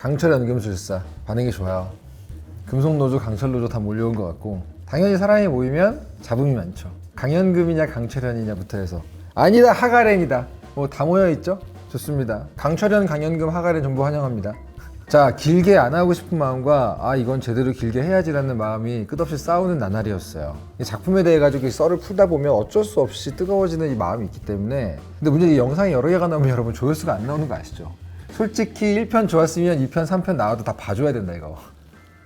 강철 연금술사 반응이 좋아요. 금속노조, 강철노조 다 몰려온 것 같고, 당연히 사람이 모이면 잡음이 많죠. 강연금이냐 강철연이냐부터 해서 아니다 하가렌이다 뭐 다 모여있죠. 좋습니다. 강철연, 강연금, 하가렌 전부 환영합니다. 자, 길게 안 하고 싶은 마음과 이건 제대로 길게 해야지라는 마음이 끝없이 싸우는 나날이었어요. 이 작품에 대해 가지고 이 썰을 풀다 보면 어쩔 수 없이 뜨거워지는 이 마음이 있기 때문에. 근데 문제는 이 영상이 여러 개가 나오면 여러분 조회수가 안 나오는 거 아시죠? 솔직히 1편 좋았으면 2편, 3편 나와도 다 봐줘야 된다 이거.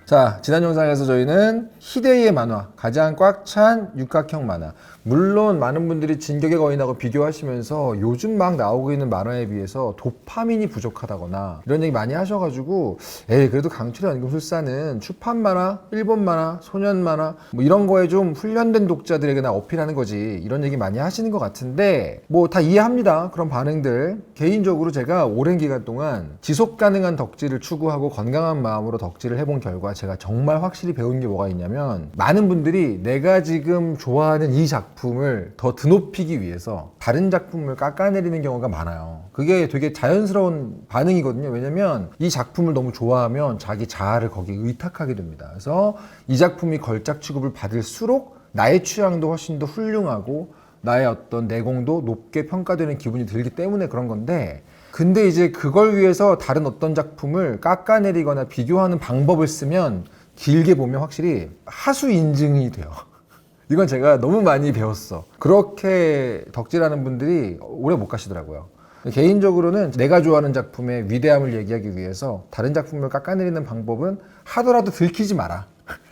자, 지난 영상에서 저희는 희대의 만화, 가장 꽉 찬 육각형 만화, 물론 많은 분들이 진격의 거인하고 비교하시면서 요즘 막 나오고 있는 만화에 비해서 도파민이 부족하다거나 이런 얘기 많이 하셔가지고 그래도 강철의 연금술사는 추판 만화, 일본 만화, 소년 만화 뭐 이런 거에 좀 훈련된 독자들에게나 어필하는 거지 이런 얘기 많이 하시는 것 같은데 뭐 다 이해합니다. 그런 반응들. 개인적으로 제가 오랜 기간 동안 지속 가능한 덕질을 추구하고 건강한 마음으로 덕질을 해본 결과 제가 정말 확실히 배운 게 뭐가 있냐면, 많은 분들이 내가 지금 좋아하는 이 작품을 더 드높이기 위해서 다른 작품을 깎아내리는 경우가 많아요. 그게 되게 자연스러운 반응이거든요. 왜냐면 이 작품을 너무 좋아하면 자기 자아를 거기에 의탁하게 됩니다. 그래서 이 작품이 걸작 취급을 받을수록 나의 취향도 훨씬 더 훌륭하고 나의 어떤 내공도 높게 평가되는 기분이 들기 때문에 그런 건데, 근데 이제 그걸 위해서 다른 어떤 작품을 깎아내리거나 비교하는 방법을 쓰면 길게 보면 확실히 하수 인증이 돼요. 이건 제가 너무 많이 배웠어. 그렇게 덕질하는 분들이 오래 못 가시더라고요. 개인적으로는 내가 좋아하는 작품의 위대함을 얘기하기 위해서 다른 작품을 깎아내리는 방법은 하더라도 들키지 마라.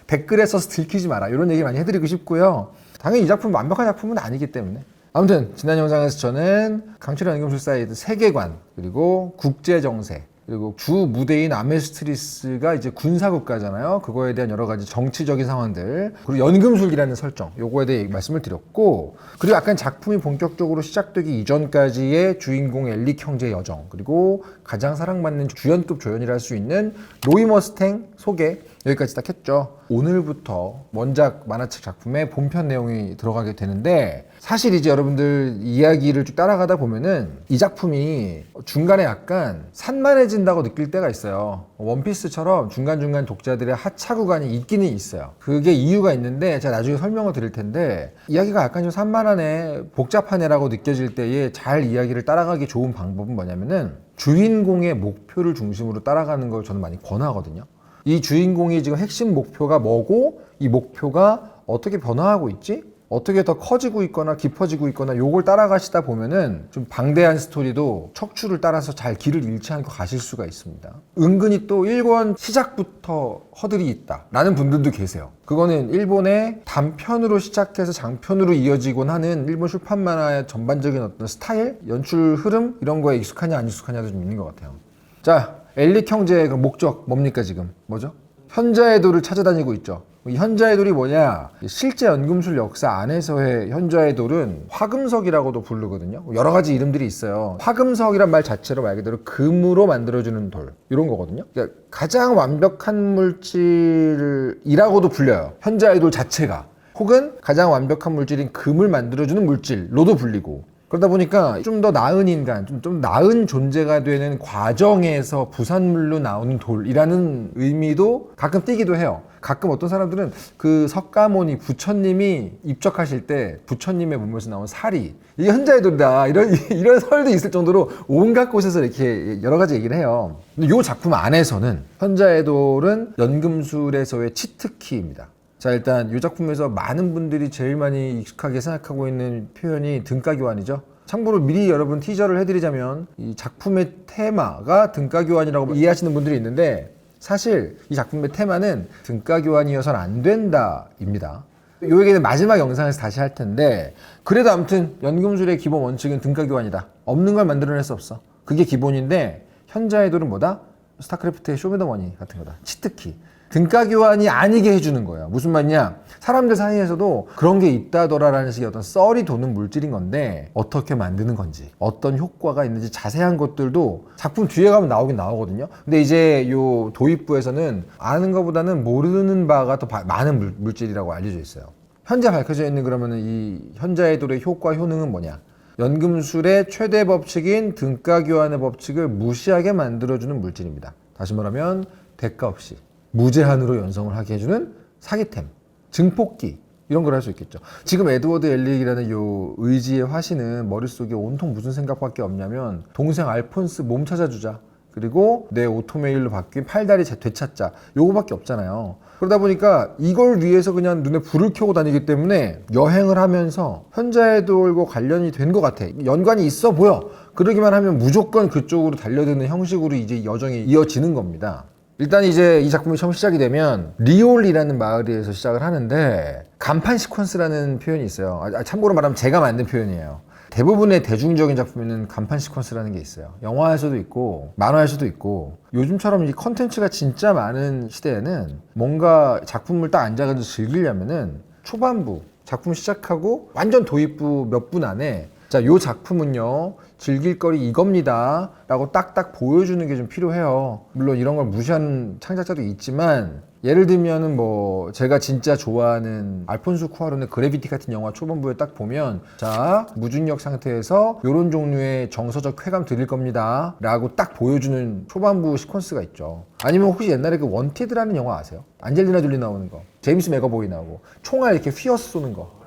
댓글에 써서 들키지 마라. 이런 얘기 많이 해드리고 싶고요. 당연히 이 작품은 완벽한 작품은 아니기 때문에. 아무튼 지난 영상에서 저는 강철의 연금술사의 세계관, 그리고 국제정세, 그리고 주 무대인 아메스트리스가 이제 군사국가잖아요. 그거에 대한 여러 가지 정치적인 상황들, 그리고 연금술이라는 설정, 요거에 대해 말씀을 드렸고, 그리고 약간 작품이 본격적으로 시작되기 이전까지의 주인공 엘릭 형제의 여정, 그리고 가장 사랑받는 주연급 조연이라 할 수 있는 로이 머스탱 소개, 여기까지 딱 했죠. 오늘부터 원작 만화책 작품의 본편 내용이 들어가게 되는데, 사실 이제 여러분들 이야기를 쭉 따라가다 보면은 이 작품이 중간에 약간 산만해진다고 느낄 때가 있어요. 원피스처럼 중간중간 독자들의 하차 구간이 있기는 있어요. 그게 이유가 있는데 제가 나중에 설명을 드릴 텐데, 이야기가 약간 좀 산만하네, 복잡하네라고 느껴질 때에 잘 이야기를 따라가기 좋은 방법은 뭐냐면은 주인공의 목표를 중심으로 따라가는 걸 저는 많이 권하거든요. 이 주인공이 지금 핵심 목표가 뭐고, 이 목표가 어떻게 변화하고 있지? 어떻게 더 커지고 있거나 깊어지고 있거나 요걸 따라가시다 보면은 좀 방대한 스토리도 척추를 따라서 잘 길을 잃지 않고 가실 수가 있습니다. 은근히 또 1권 시작부터 허들이 있다 라는 분들도 계세요. 그거는 일본의 단편으로 시작해서 장편으로 이어지곤 하는 일본 출판 만화의 전반적인 어떤 스타일, 연출 흐름 이런 거에 익숙하냐 안 익숙하냐도 좀 있는 것 같아요. 자, 엘릭 형제의 그 목적 뭡니까? 지금 뭐죠? 현자의 돌을 찾아다니고 있죠. 이 현자의 돌이 뭐냐? 실제 연금술 역사 안에서의 현자의 돌은 화금석이라고도 부르거든요. 여러 가지 이름들이 있어요. 화금석이란 말 자체로 말 그대로 금으로 만들어주는 돌, 이런 거거든요. 그러니까 가장 완벽한 물질이라고도 불려요, 현자의 돌 자체가. 혹은 가장 완벽한 물질인 금을 만들어주는 물질로도 불리고. 그러다 보니까 좀 더 나은 인간, 좀 나은 존재가 되는 과정에서 부산물로 나오는 돌이라는 의미도 가끔 띄기도 해요. 가끔 어떤 사람들은 그 석가모니 부처님이 입적하실 때 부처님의 몸에서 나온 살이 이게 현자의 돌이다, 이런 설도 있을 정도로 온갖 곳에서 이렇게 여러 가지 얘기를 해요. 근데 이 작품 안에서는 현자의 돌은 연금술에서의 치트키입니다. 자, 일단 이 작품에서 많은 분들이 제일 많이 익숙하게 생각하고 있는 표현이 등가교환이죠. 참고로 미리 여러분 티저를 해드리자면 이 작품의 테마가 등가교환이라고 이해하시는 분들이 있는데, 사실 이 작품의 테마는 등가교환이어서는 안 된다입니다. 요 얘기는 마지막 영상에서 다시 할 텐데, 그래도 아무튼 연금술의 기본 원칙은 등가교환이다. 없는 걸 만들어낼 수 없어. 그게 기본인데, 현자의 돌은 뭐다? 스타크래프트의 쇼미더머니 같은 거다. 치트키. 등가교환이 아니게 해주는 거예요. 무슨 말이냐? 사람들 사이에서도 그런 게 있다더라라는 식의 어떤 썰이 도는 물질인 건데, 어떻게 만드는 건지, 어떤 효과가 있는지 자세한 것들도 작품 뒤에 가면 나오긴 나오거든요. 근데 이제 요 도입부에서는 아는 것보다는 모르는 바가 더 많은 물질이라고 알려져 있어요. 현재 밝혀져 있는 그러면은 이 현자의 돌의 효과, 효능은 뭐냐? 연금술의 최대 법칙인 등가교환의 법칙을 무시하게 만들어주는 물질입니다. 다시 말하면 대가 없이 무제한으로 연성을 하게 해주는 사기템, 증폭기 이런 걸 할 수 있겠죠. 지금 에드워드 엘릭이라는 요 의지의 화신은 머릿속에 온통 무슨 생각밖에 없냐면 동생 알폰스 몸 찾아주자, 그리고 내 오토메일로 바뀐 팔다리 되찾자, 요거밖에 없잖아요. 그러다 보니까 이걸 위해서 그냥 눈에 불을 켜고 다니기 때문에 여행을 하면서 현자의 돌과 관련이 된 것 같아. 연관이 있어 보여. 그러기만 하면 무조건 그쪽으로 달려드는 형식으로 이제 여정이 이어지는 겁니다. 일단 이제 이 작품이 처음 시작이 되면 리올이라는 마을에서 시작을 하는데 간판 시퀀스라는 표현이 있어요. 참고로 말하면 제가 만든 표현이에요. 대부분의 대중적인 작품에는 간판 시퀀스라는 게 있어요. 영화에서도 있고 만화에서도 있고, 요즘처럼 이 컨텐츠가 진짜 많은 시대에는 뭔가 작품을 딱 앉아가지고 즐기려면은 초반부 작품 시작하고 완전 도입부 몇 분 안에 자, 요 작품은요 즐길 거리 이겁니다 라고 딱딱 보여주는 게 좀 필요해요. 물론 이런 걸 무시하는 창작자도 있지만, 예를 들면은 뭐 제가 진짜 좋아하는 알폰소 쿠아론의 그래비티 같은 영화 초반부에 딱 보면 자, 무중력 상태에서 요런 종류의 정서적 쾌감 드릴 겁니다 라고 딱 보여주는 초반부 시퀀스가 있죠. 아니면 혹시 옛날에 그 원티드라는 영화 아세요? 안젤리나 졸리 나오는 거, 제임스 맥어보이 나오고 총알 이렇게 휘어서 쏘는 거,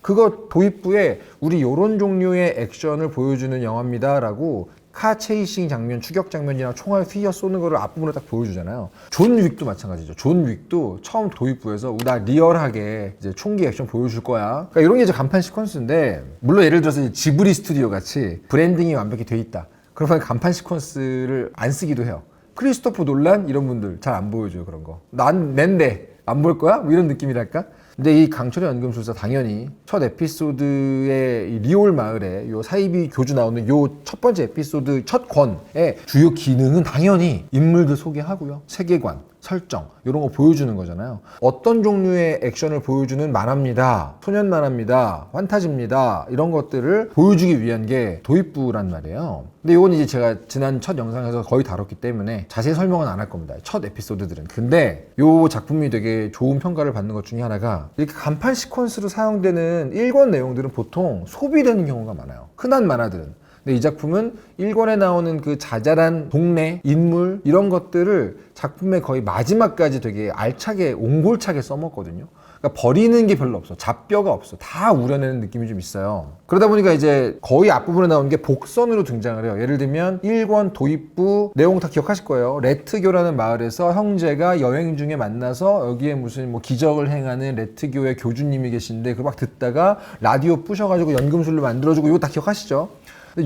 그거 도입부에 우리 요런 종류의 액션을 보여주는 영화입니다 라고 카 체이싱 장면, 추격 장면이나 총알 휘어 쏘는 거를 앞부분에 딱 보여주잖아요. 존 윅도 마찬가지죠. 존 윅도 처음 도입부에서 나 리얼하게 이제 총기 액션 보여줄 거야. 그러니까 이런 게 이제 간판 시퀀스인데, 물론 예를 들어서 이제 지브리 스튜디오 같이 브랜딩이 완벽히 돼 있다. 그러면 간판 시퀀스를 안 쓰기도 해요. 크리스토프 놀란 이런 분들 잘 안 보여줘요, 그런 거. 난 낸데 안 볼 거야? 뭐 이런 느낌이랄까? 근데 이 강철의 연금술사 당연히 첫 에피소드의 이 리올 마을에 요 사이비 교주 나오는 요 첫 번째 에피소드 첫 권의 주요 기능은 당연히 인물들 소개하고요, 세계관, 설정 이런 거 보여주는 거잖아요. 어떤 종류의 액션을 보여주는 만화입니다, 소년 만화입니다, 환타지입니다, 이런 것들을 보여주기 위한 게 도입부란 말이에요. 근데 이건 이제 제가 지난 첫 영상에서 거의 다뤘기 때문에 자세히 설명은 안 할 겁니다, 첫 에피소드들은. 근데 이 작품이 되게 좋은 평가를 받는 것 중에 하나가, 이렇게 간판 시퀀스로 사용되는 1권 내용들은 보통 소비되는 경우가 많아요, 흔한 만화들은. 근데 이 작품은 1권에 나오는 그 자잘한 동네, 인물 이런 것들을 작품의 거의 마지막까지 되게 알차게 옹골차게 써먹거든요. 그러니까 버리는 게 별로 없어, 잡뼈가 없어, 다 우려내는 느낌이 좀 있어요. 그러다 보니까 이제 거의 앞부분에 나오는 게 복선으로 등장을 해요. 예를 들면 1권 도입부 내용 다 기억하실 거예요. 레트교라는 마을에서 형제가 여행 중에 만나서 여기에 무슨 뭐 기적을 행하는 레트교의 교주님이 계신데 그걸 막 듣다가 라디오 부셔가지고 연금술로 만들어주고, 이거 다 기억하시죠?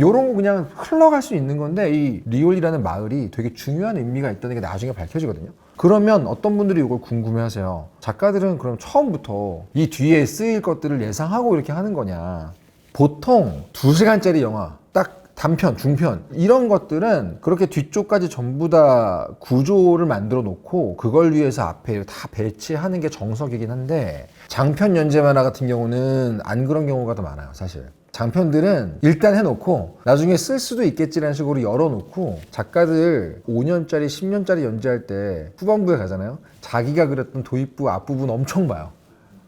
요런 거 그냥 흘러갈 수 있는 건데, 이 리올이라는 마을이 되게 중요한 의미가 있다는 게 나중에 밝혀지거든요. 그러면 어떤 분들이 이걸 궁금해 하세요. 작가들은 그럼 처음부터 이 뒤에 쓰일 것들을 예상하고 이렇게 하는 거냐. 보통 2시간짜리 영화, 딱 단편, 중편 이런 것들은 그렇게 뒤쪽까지 전부 다 구조를 만들어 놓고 그걸 위해서 앞에 다 배치하는 게 정석이긴 한데, 장편 연재 만화 같은 경우는 안 그런 경우가 더 많아요, 사실. 장편들은 일단 해놓고 나중에 쓸 수도 있겠지라는 식으로 열어놓고, 작가들 5년짜리 10년짜리 연재할 때 후반부에 가잖아요. 자기가 그렸던 도입부 앞부분 엄청 봐요.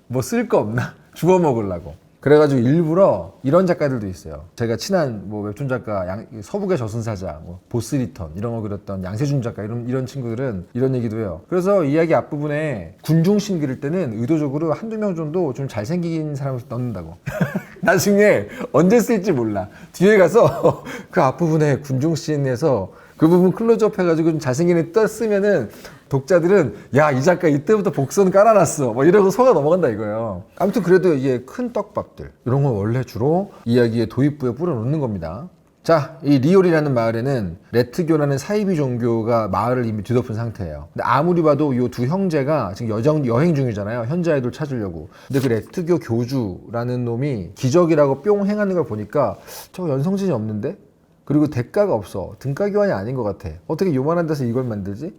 뭐 쓸 거 없나? 주워 먹으려고. 그래가지고 일부러 이런 작가들도 있어요. 제가 친한 뭐 웹툰 작가, 서북의 저승사자, 뭐 보스리턴 이런 거 그렸던 양세준 작가, 이런 친구들은 이런 얘기도 해요. 그래서 이야기 앞부분에 군중신 그릴 때는 의도적으로 한두 명 정도 좀 잘생긴 사람을 넣는다고. 나중에 언제 쓸지 몰라. 뒤에 가서 그 앞부분에 군중씬에서 그 부분 클로즈업 해가지고 좀 잘생긴 애 떴으면은 독자들은 야, 이 작가 이때부터 복선 깔아놨어 뭐 이러고 속아 넘어간다 이거예요. 아무튼 그래도 이게 큰 떡밥들 이런 건 원래 주로 이야기의 도입부에 뿌려놓는 겁니다. 자, 이 리올이라는 마을에는 레트교라는 사이비 종교가 마을을 이미 뒤덮은 상태예요. 근데 아무리 봐도 이 두 형제가 지금 여행 중이잖아요, 현자 아이돌 찾으려고. 근데 그 레트교 교주라는 놈이 기적이라고 뿅 행하는 걸 보니까 저거 연성진이 없는데? 그리고 대가가 없어, 등가 교환이 아닌 것 같아, 어떻게 요만한 데서 이걸 만들지?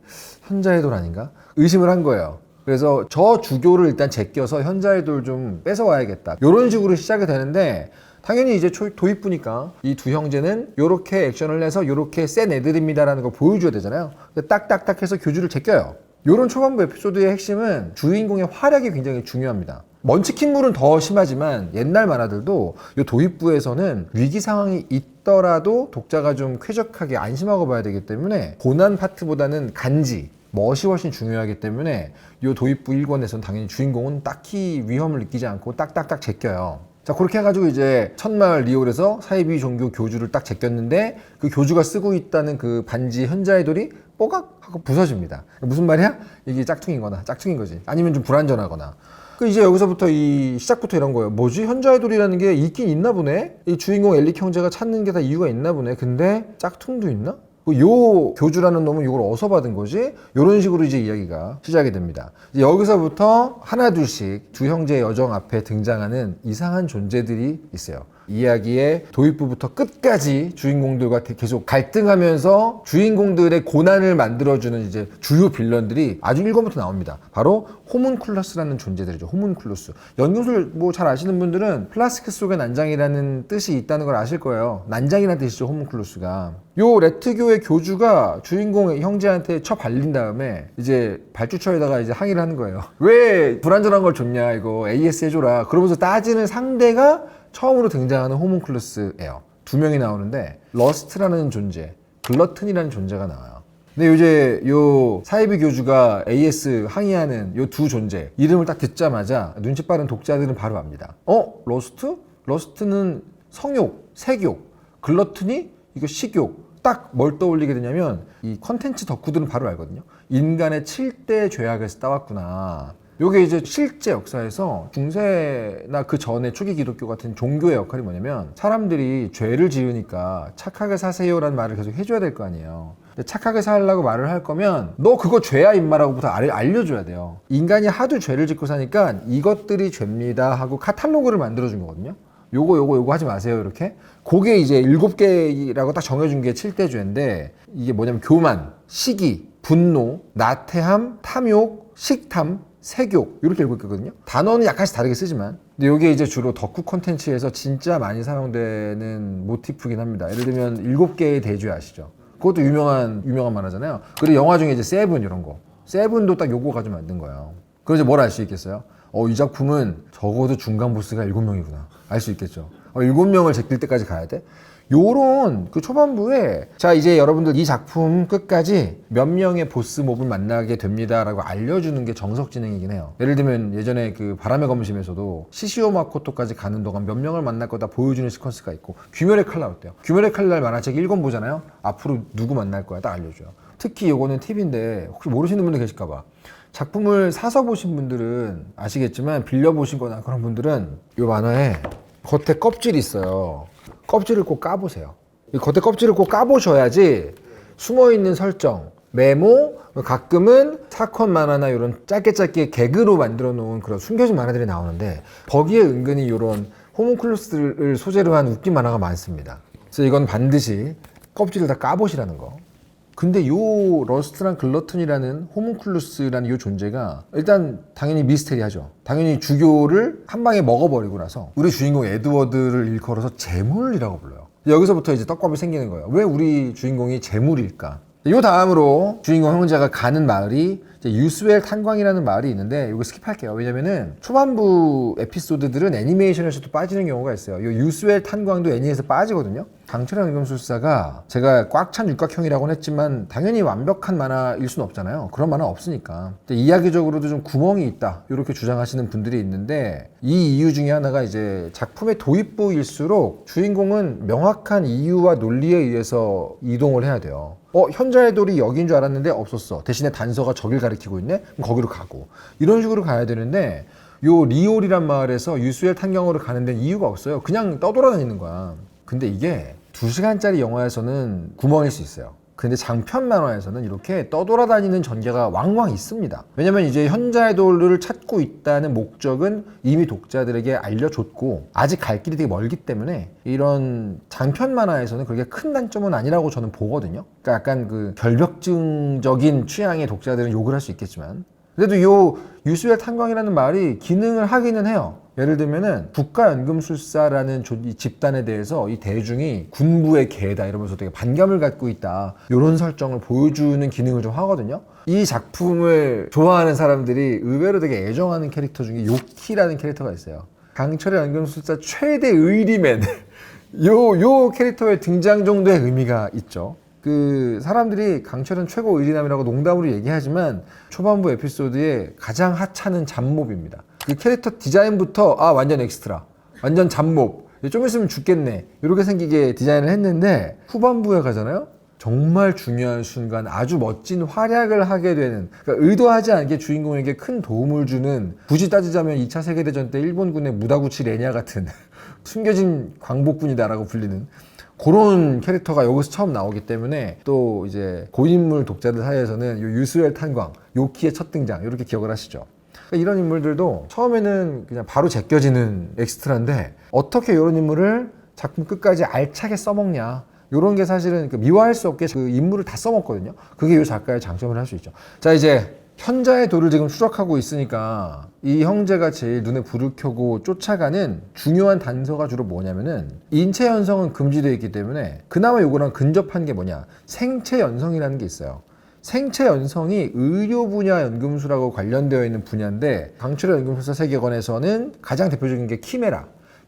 현자의 돌 아닌가? 의심을 한 거예요. 그래서 저 주교를 일단 제껴서 현자의 돌 좀 뺏어와야겠다, 이런 식으로 시작이 되는데, 당연히 이제 도입부니까 이 두 형제는 요렇게 액션을 해서 요렇게 센 애들입니다라는 걸 보여줘야 되잖아요. 딱딱딱 해서 교주를 제껴요. 요런 초반부 에피소드의 핵심은 주인공의 활약이 굉장히 중요합니다. 먼치킨물은 더 심하지만 옛날 만화들도 이 도입부에서는 위기 상황이 있더라도 독자가 좀 쾌적하게 안심하고 봐야 되기 때문에 고난 파트보다는 간지, 멋이 훨씬 중요하기 때문에 이 도입부 1권에서는 당연히 주인공은 딱히 위험을 느끼지 않고 딱딱딱 제껴요. 자, 그렇게 해가지고 이제 첫마을 리올에서 사이비 종교 교주를 딱 제꼈는데 그 교주가 쓰고 있다는 그 반지 현자의 돌이 뽀각 하고 부서집니다. 무슨 말이야? 이게 짝퉁인 거지. 아니면 좀 불완전하거나. 그 이제 여기서부터 이 시작부터 이런 거예요. 뭐지? 현자의 돌이라는 게 있긴 있나 보네? 이 주인공 엘릭 형제가 찾는 게 다 이유가 있나 보네. 근데 짝퉁도 있나? 요 교주라는 놈은 이걸 어디서 받은 거지? 이런 식으로 이제 이야기가 시작이 됩니다. 이제 여기서부터 하나 둘씩 두 형제의 여정 앞에 등장하는 이상한 존재들이 있어요. 이야기의 도입부부터 끝까지 주인공들과 계속 갈등하면서 주인공들의 고난을 만들어주는 이제 주요 빌런들이 아주 1권부터 나옵니다. 바로 호문쿨러스라는 존재들이죠. 호문쿨러스. 연금술 뭐 잘 아시는 분들은 플라스틱 속의 난장이라는 뜻이 있다는 걸 아실 거예요. 난장이라는 뜻이죠. 호문쿨러스가. 요 레트교의 교주가 주인공 형제한테 쳐 발린 다음에 이제 발주처에다가 이제 항의를 하는 거예요. 왜 불안전한 걸 줬냐 이거 AS 해줘라. 그러면서 따지는 상대가 처음으로 등장하는 호문클루스예요. 두 명이 나오는데 러스트라는 존재, 글러튼이라는 존재가 나와요. 근데 이제 요 사이비 교주가 AS 항의하는 요 두 존재 이름을 딱 듣자마자 눈치 빠른 독자들은 바로 압니다. 러스트? 러스트는 성욕, 색욕, 글러튼이 이거 식욕. 딱 뭘 떠올리게 되냐면 이 컨텐츠 덕후들은 바로 알거든요. 인간의 7대 죄악에서 따왔구나. 요게 이제 실제 역사에서 중세나 그 전에 초기 기독교 같은 종교의 역할이 뭐냐면 사람들이 죄를 지으니까 착하게 사세요라는 말을 계속 해줘야 될 거 아니에요. 근데 착하게 살라고 말을 할 거면 너 그거 죄야 임마라고부터 알려줘야 돼요. 인간이 하도 죄를 짓고 사니까 이것들이 죄입니다 하고 카탈로그를 만들어준 거거든요. 요거 하지 마세요 이렇게. 그게 이제 7개라고 딱 정해준 게 7대 죄인데 이게 뭐냐면 교만, 시기, 분노, 나태함, 탐욕, 식탐, 색욕 이렇게 7개거든요. 단어는 약간씩 다르게 쓰지만 근데 이게 이제 주로 덕후 콘텐츠에서 진짜 많이 사용되는 모티프긴 합니다. 예를 들면 7개의 대죄 아시죠? 그것도 유명한 만화잖아요. 그리고 영화 중에 이제 세븐 이런 거 세븐도 딱 요거 가지고 만든 거예요. 그럼 이제 뭘 알 수 있겠어요? 이 작품은 적어도 중간 보스가 7명이구나 알 수 있겠죠. 7명을 제낄 때까지 가야 돼? 요런 그 초반부에 자 이제 여러분들 이 작품 끝까지 몇 명의 보스 몹을 만나게 됩니다 라고 알려주는 게 정석 진행이긴 해요. 예를 들면 예전에 그 바람의 검심에서도 시시오 마코토까지 가는 동안 몇 명을 만날 거다 보여주는 시퀀스가 있고 귀멸의 칼날 어때요? 귀멸의 칼날 만화책 1권 보잖아요. 앞으로 누구 만날 거야 딱 알려줘요. 특히 요거는 팁인데 혹시 모르시는 분들 계실까봐 작품을 사서 보신 분들은 아시겠지만 빌려 보신 거나 그런 분들은 요 만화에 겉에 껍질이 있어요. 껍질을 꼭 까보세요. 이 겉에 껍질을 꼭 까보셔야지 숨어있는 설정, 메모, 가끔은 사건 만화나 이런 짧게 개그로 만들어 놓은 그런 숨겨진 만화들이 나오는데 거기에 은근히 이런 호문클루스를 소재로 한 웃긴 만화가 많습니다. 그래서 이건 반드시 껍질을 다 까보시라는 거. 근데 요 러스트랑 글러튼이라는 호문클루스라는 요 존재가 일단 당연히 미스테리하죠. 당연히 주교를 한 방에 먹어버리고 나서 우리 주인공 에드워드를 일컬어서 재물이라고 불러요. 여기서부터 이제 떡밥이 생기는 거예요. 왜 우리 주인공이 재물일까? 요 다음으로 주인공 형제가 가는 마을이 이제 유스웰 탄광이라는 마을이 있는데 이거 스킵할게요. 왜냐면은 초반부 에피소드들은 애니메이션에서도 빠지는 경우가 있어요. 요 유스웰 탄광도 애니에서 빠지거든요. 강철한 연금술사가 제가 꽉 찬 육각형이라고는 했지만 당연히 완벽한 만화일 수는 없잖아요. 그런 만화 없으니까. 이야기적으로도 좀 구멍이 있다 이렇게 주장하시는 분들이 있는데 이 이유 중에 하나가 이제 작품의 도입부일수록 주인공은 명확한 이유와 논리에 의해서 이동을 해야 돼요. 현자의 돌이 여기인 줄 알았는데 없었어. 대신에 단서가 저길 가리키고 있네? 그럼 거기로 가고. 이런 식으로 가야 되는데 요 리올이란 마을에서 유스웰 탄광으로 가는 데는 이유가 없어요. 그냥 떠돌아다니는 거야. 근데 이게 2시간짜리 영화에서는 구멍일 수 있어요. 근데 장편 만화에서는 이렇게 떠돌아다니는 전개가 왕왕 있습니다. 왜냐면 이제 현자의 돌을 찾고 있다는 목적은 이미 독자들에게 알려줬고 아직 갈 길이 되게 멀기 때문에 이런 장편 만화에서는 그렇게 큰 단점은 아니라고 저는 보거든요. 그러니까 약간 그 결벽증적인 취향의 독자들은 욕을 할 수 있겠지만 그래도 요 유수열 탄광이라는 말이 기능을 하기는 해요. 예를 들면은 국가연금술사라는 이 집단에 대해서 이 대중이 군부의 개다 이러면서 되게 반감을 갖고 있다, 이런 설정을 보여주는 기능을 좀 하거든요. 이 작품을 좋아하는 사람들이 의외로 되게 애정하는 캐릭터 중에 요키라는 캐릭터가 있어요. 강철의 연금술사 최대 의리맨 요 캐릭터의 등장 정도의 의미가 있죠. 그 사람들이 강철은 최고 의리남이라고 농담으로 얘기하지만 초반부 에피소드에 가장 하찮은 잡몹입니다. 그 캐릭터 디자인부터 완전 엑스트라, 완전 잡몹, 좀 있으면 죽겠네 이렇게 생기게 디자인을 했는데 후반부에 가잖아요. 정말 중요한 순간 아주 멋진 활약을 하게 되는, 그러니까 의도하지 않게 주인공에게 큰 도움을 주는, 굳이 따지자면 2차 세계대전 때 일본군의 무다구치 레냐 같은 숨겨진 광복군이다라고 불리는 그런 캐릭터가 여기서 처음 나오기 때문에 또 이제 고인물 독자들 사이에서는 유수열 탄광, 요키의 첫 등장 이렇게 기억을 하시죠. 그러니까 이런 인물들도 처음에는 그냥 바로 제껴지는 엑스트라인데 어떻게 이런 인물을 작품 끝까지 알차게 써먹냐, 이런 게 사실은 미워할 수 없게 그 인물을 다 써먹거든요. 그게 이 작가의 장점을 할 수 있죠. 자, 이제 현자의 도를 지금 추적하고 있으니까 이 형제가 제일 눈에 불을 켜고 쫓아가는 중요한 단서가 주로 뭐냐면은, 인체 연성은 금지되어 있기 때문에 그나마 요거랑 근접한 게 뭐냐, 생체 연성이라는 게 있어요. 생체 연성이 의료 분야 연금술하고 관련되어 있는 분야인데, 강철의 연금술사 세계관에서는 가장 대표적인 게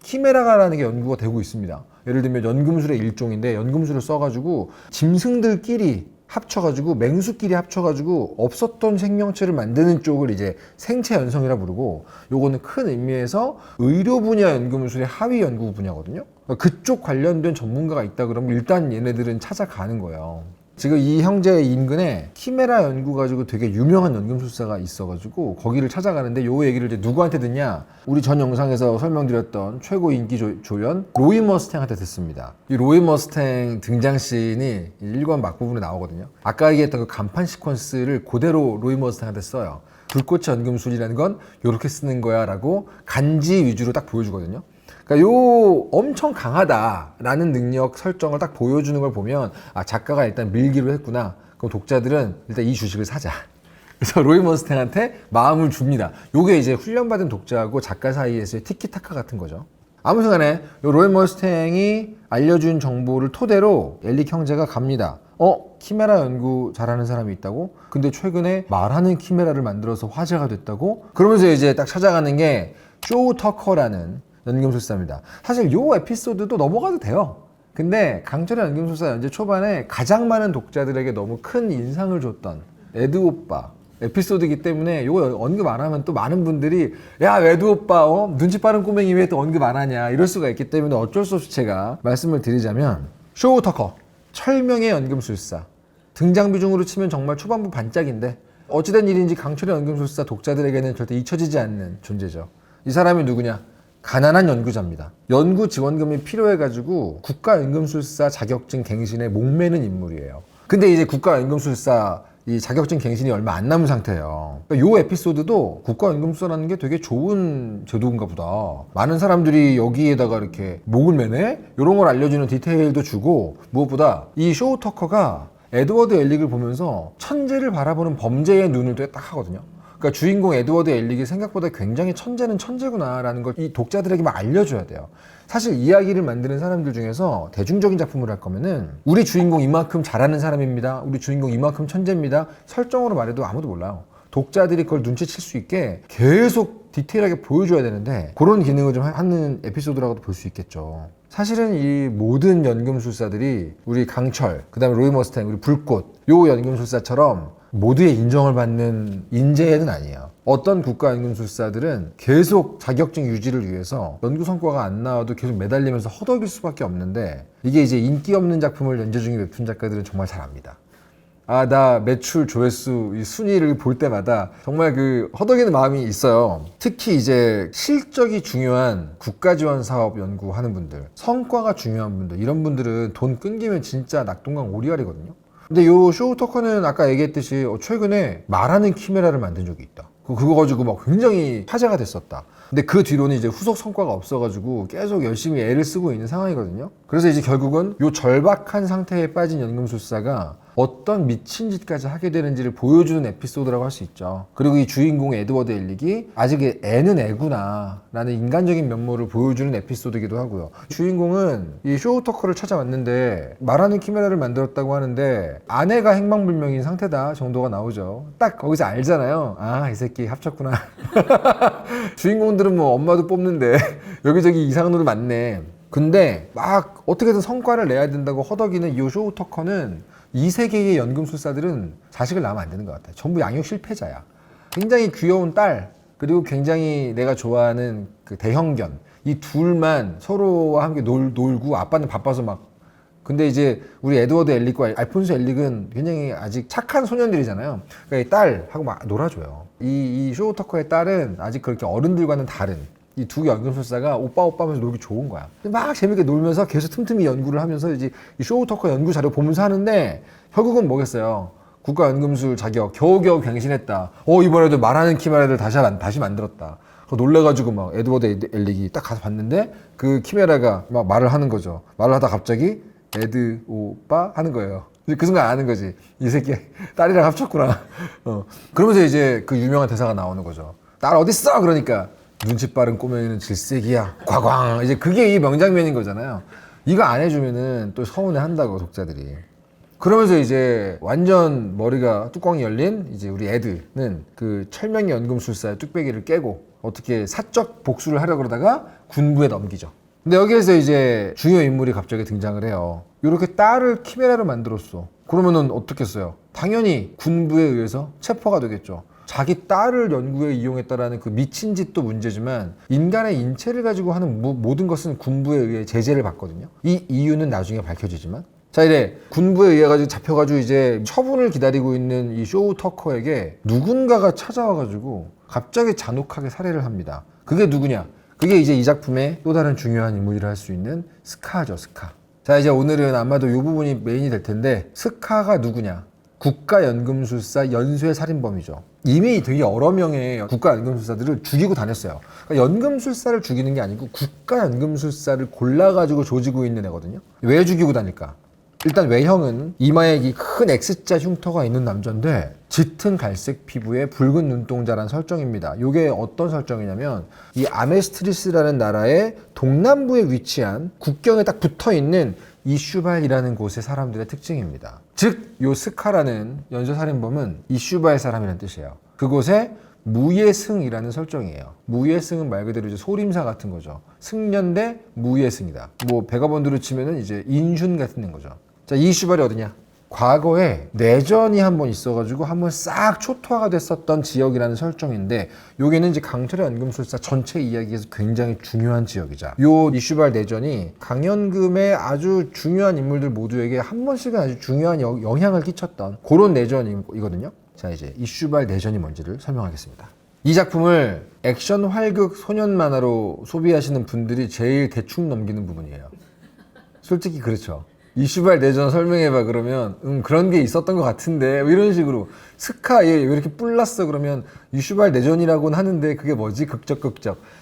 키메라가라는 게 연구가 되고 있습니다. 예를 들면 연금술의 일종인데, 연금술을 써가지고 짐승들끼리 합쳐가지고, 맹수끼리 합쳐가지고 없었던 생명체를 만드는 쪽을 이제 생체 연성이라 부르고, 요거는 큰 의미에서 의료 분야 연금술의 하위 연구 분야거든요. 그쪽 관련된 전문가가 있다 그러면 일단 얘네들은 찾아가는 거예요. 지금 이 형제의 인근에 키메라 연구 가지고 되게 유명한 연금술사가 있어가지고 거기를 찾아가는데, 요 얘기를 이제 누구한테 듣냐, 우리 전 영상에서 설명드렸던 최고 인기 조연 로이 머스탱한테 듣습니다. 이 로이 머스탱 등장씬이 1권 막부분에 나오거든요. 아까 얘기했던 그 간판 시퀀스를 그대로 로이 머스탱한테 써요. 불꽃의 연금술이라는 건 이렇게 쓰는 거야 라고 간지 위주로 딱 보여주거든요. 그러니까 요 엄청 강하다라는 능력 설정을 딱 보여주는 걸 보면, 작가가 일단 밀기로 했구나. 그럼 독자들은 일단 이 주식을 사자. 그래서 로이 머스탱한테 마음을 줍니다. 요게 이제 훈련받은 독자하고 작가 사이에서의 티키타카 같은 거죠. 아무튼간에 요 로이 머스탱이 알려준 정보를 토대로 엘릭 형제가 갑니다. 키메라 연구 잘하는 사람이 있다고? 근데 최근에 말하는 키메라를 만들어서 화제가 됐다고? 그러면서 이제 딱 찾아가는 게 쇼 터커라는 연금술사입니다. 사실 요 에피소드도 넘어가도 돼요. 근데 강철의 연금술사 연재 초반에 가장 많은 독자들에게 너무 큰 인상을 줬던 에드 오빠 에피소드이기 때문에 요거 언급 안 하면 또 많은 분들이, 야, 에드 오빠 눈치 빠른 꼬맹이 왜 또 언급 안 하냐, 이럴 수가 있기 때문에 어쩔 수 없이 제가 말씀을 드리자면, 쇼 터커, 철명의 연금술사, 등장 비중으로 치면 정말 초반부 반짝인데 어찌된 일인지 강철의 연금술사 독자들에게는 절대 잊혀지지 않는 존재죠. 이 사람이 누구냐? 가난한 연구자입니다. 연구 지원금이 필요해가지고 국가연금술사 자격증 갱신에 목매는 인물이에요. 근데 이제 국가연금술사 이 자격증 갱신이 얼마 안 남은 상태예요. 그러니까 요 에피소드도 국가연금술사라는 게 되게 좋은 제도인가 보다, 많은 사람들이 여기에다가 이렇게 목을 매네? 이런 걸 알려주는 디테일도 주고, 무엇보다 이 쇼 터커가 에드워드 엘릭을 보면서 천재를 바라보는 범죄의 눈을 딱 하거든요. 그러니까 주인공 에드워드 엘릭이 생각보다 굉장히 천재는 천재구나 라는 걸 이 독자들에게 막 알려줘야 돼요. 사실 이야기를 만드는 사람들 중에서 대중적인 작품을 할 거면은 우리 주인공 이만큼 잘하는 사람입니다, 우리 주인공 이만큼 천재입니다, 설정으로 말해도 아무도 몰라요. 독자들이 그걸 눈치챌 수 있게 계속 디테일하게 보여줘야 되는데, 그런 기능을 좀 하는 에피소드라고도 볼 수 있겠죠. 사실은 이 모든 연금술사들이 우리 강철, 그 다음에 로이 머스탱, 우리 불꽃, 요 연금술사처럼 모두의 인정을 받는 인재는 아니에요. 어떤 국가연금술사들은 계속 자격증 유지를 위해서 연구 성과가 안 나와도 계속 매달리면서 허덕일 수밖에 없는데, 이게 이제 인기 없는 작품을 연재 중인 웹툰 작가들은 정말 잘 압니다. 나 매출, 조회수, 이 순위를 볼 때마다 정말 그 허덕이는 마음이 있어요. 특히 이제 실적이 중요한 국가지원 사업 연구하는 분들, 성과가 중요한 분들, 이런 분들은 돈 끊기면 진짜 낙동강 오리알이거든요. 근데 요 쇼 터커는 아까 얘기했듯이 최근에 말하는 키메라를 만든 적이 있다. 그거 가지고 막 굉장히 화제가 됐었다. 근데 그 뒤로는 이제 후속 성과가 없어가지고 계속 열심히 애를 쓰고 있는 상황이거든요. 그래서 이제 결국은 요 절박한 상태에 빠진 연금술사가 어떤 미친 짓까지 하게 되는지를 보여주는 에피소드라고 할 수 있죠. 그리고 이 주인공 에드워드 엘릭이 아직 애는 애구나 라는 인간적인 면모를 보여주는 에피소드이기도 하고요. 주인공은 이 쇼 터커를 찾아왔는데 말하는 키메라를 만들었다고 하는데 아내가 행방불명인 상태다 정도가 나오죠. 딱 거기서 알잖아요. 아, 이 새끼 합쳤구나. 주인공들은 뭐 엄마도 뽑는데 여기저기 이상한 놈이 많네. 근데 막 어떻게든 성과를 내야 된다고 허덕이는 이 쇼 터커는 이 세계의 연금술사들은 자식을 낳으면 안 되는 것 같아요. 전부 양육 실패자야. 굉장히 귀여운 딸, 그리고 굉장히 내가 좋아하는 그 대형견, 이 둘만 서로와 함께 놀고 아빠는 바빠서 막. 근데 이제 우리 에드워드 엘릭과 알폰소 엘릭은 굉장히 아직 착한 소년들이잖아요. 그러니까 이 딸하고 막 놀아줘요. 이 쇼 터커의 딸은 아직 그렇게 어른들과는 다른 이 두 연금술사가 오빠 하면서 놀기 좋은 거야. 막 재밌게 놀면서 계속 틈틈이 연구를 하면서 이제 이 쇼 터커 연구 자료 보면서 하는데 결국은 뭐겠어요? 국가연금술 자격 겨우겨우 갱신했다. 이번에도 말하는 키메라를 다시 만들었다. 놀래가지고 막 에드워드 엘릭이 딱 가서 봤는데 그 키메라가 막 말을 하는 거죠. 말을 하다 갑자기 에드 오빠 하는 거예요. 그 순간 아는 거지. 이 새끼 딸이랑 합쳤구나. 그러면서 이제 그 유명한 대사가 나오는 거죠. 딸 어딨어? 그러니까 눈치 빠른 꼬맹이는 질색이야. 과광. 이제 그게 이 명장면인 거잖아요. 이거 안 해주면은 또 서운해 한다고 독자들이. 그러면서 이제 완전 머리가 뚜껑이 열린 이제 우리 에드는 그 철명의 연금술사의 뚝배기를 깨고 어떻게 사적 복수를 하려고 그러다가 군부에 넘기죠. 근데 여기에서 이제 중요 인물이 갑자기 등장을 해요. 이렇게 딸을 키메라로 만들었어. 그러면은 어떻겠어요? 당연히 군부에 의해서 체포가 되겠죠. 자기 딸을 연구에 이용했다라는 그 미친 짓도 문제지만 인간의 인체를 가지고 하는 모든 것은 군부에 의해 제재를 받거든요. 이 이유는 나중에 밝혀지지만 자, 이래 군부에 의해 가지고 잡혀가지고 이제 처분을 기다리고 있는 이 쇼 터커에게 누군가가 찾아와가지고 갑자기 잔혹하게 살해를 합니다. 그게 누구냐? 그게 이제 이 작품의 또 다른 중요한 인물이라 할 수 있는 스카죠, 스카. 자, 이제 오늘은 아마도 이 부분이 메인이 될 텐데 스카가 누구냐? 국가연금술사 연쇄살인범이죠. 이미 되게 여러 명의 국가연금술사들을 죽이고 다녔어요. 그러니까 연금술사를 죽이는 게 아니고 국가연금술사를 골라가지고 조지고 있는 애거든요. 왜 죽이고 다닐까? 일단 외형은 이마에 이 큰 X자 흉터가 있는 남자인데 짙은 갈색 피부에 붉은 눈동자란 설정입니다. 이게 어떤 설정이냐면 이 아메스트리스라는 나라의 동남부에 위치한 국경에 딱 붙어있는 이슈발이라는 곳의 사람들의 특징입니다. 즉, 요 스카라는 연쇄살인범은 이슈발 사람이라는 뜻이에요. 그곳에 무예승이라는 설정이에요. 무예승은 말 그대로 이제 소림사 같은 거죠. 승려인데 무예승이다. 뭐 백업원으로 치면은 이제 인슌 같은 거죠. 자, 이슈발이 어디냐? 과거에 내전이 한번 있어가지고 한번 싹 초토화가 됐었던 지역이라는 설정인데 여기는 이제 강철의 연금술사 전체 이야기에서 굉장히 중요한 지역이자 요 이슈발 내전이 강연금의 아주 중요한 인물들 모두에게 한 번씩은 아주 중요한 영향을 끼쳤던 그런 내전이거든요. 자, 이제 이슈발 내전이 뭔지를 설명하겠습니다. 이 작품을 액션 활극 소년 만화로 소비하시는 분들이 제일 대충 넘기는 부분이에요. 솔직히 그렇죠. 이슈발 내전 설명해봐 그러면 그런 게 있었던 것 같은데 뭐 이런 식으로 스카 얘 왜 이렇게 뿔났어 그러면 이슈발 내전이라고는 하는데 그게 뭐지? 극적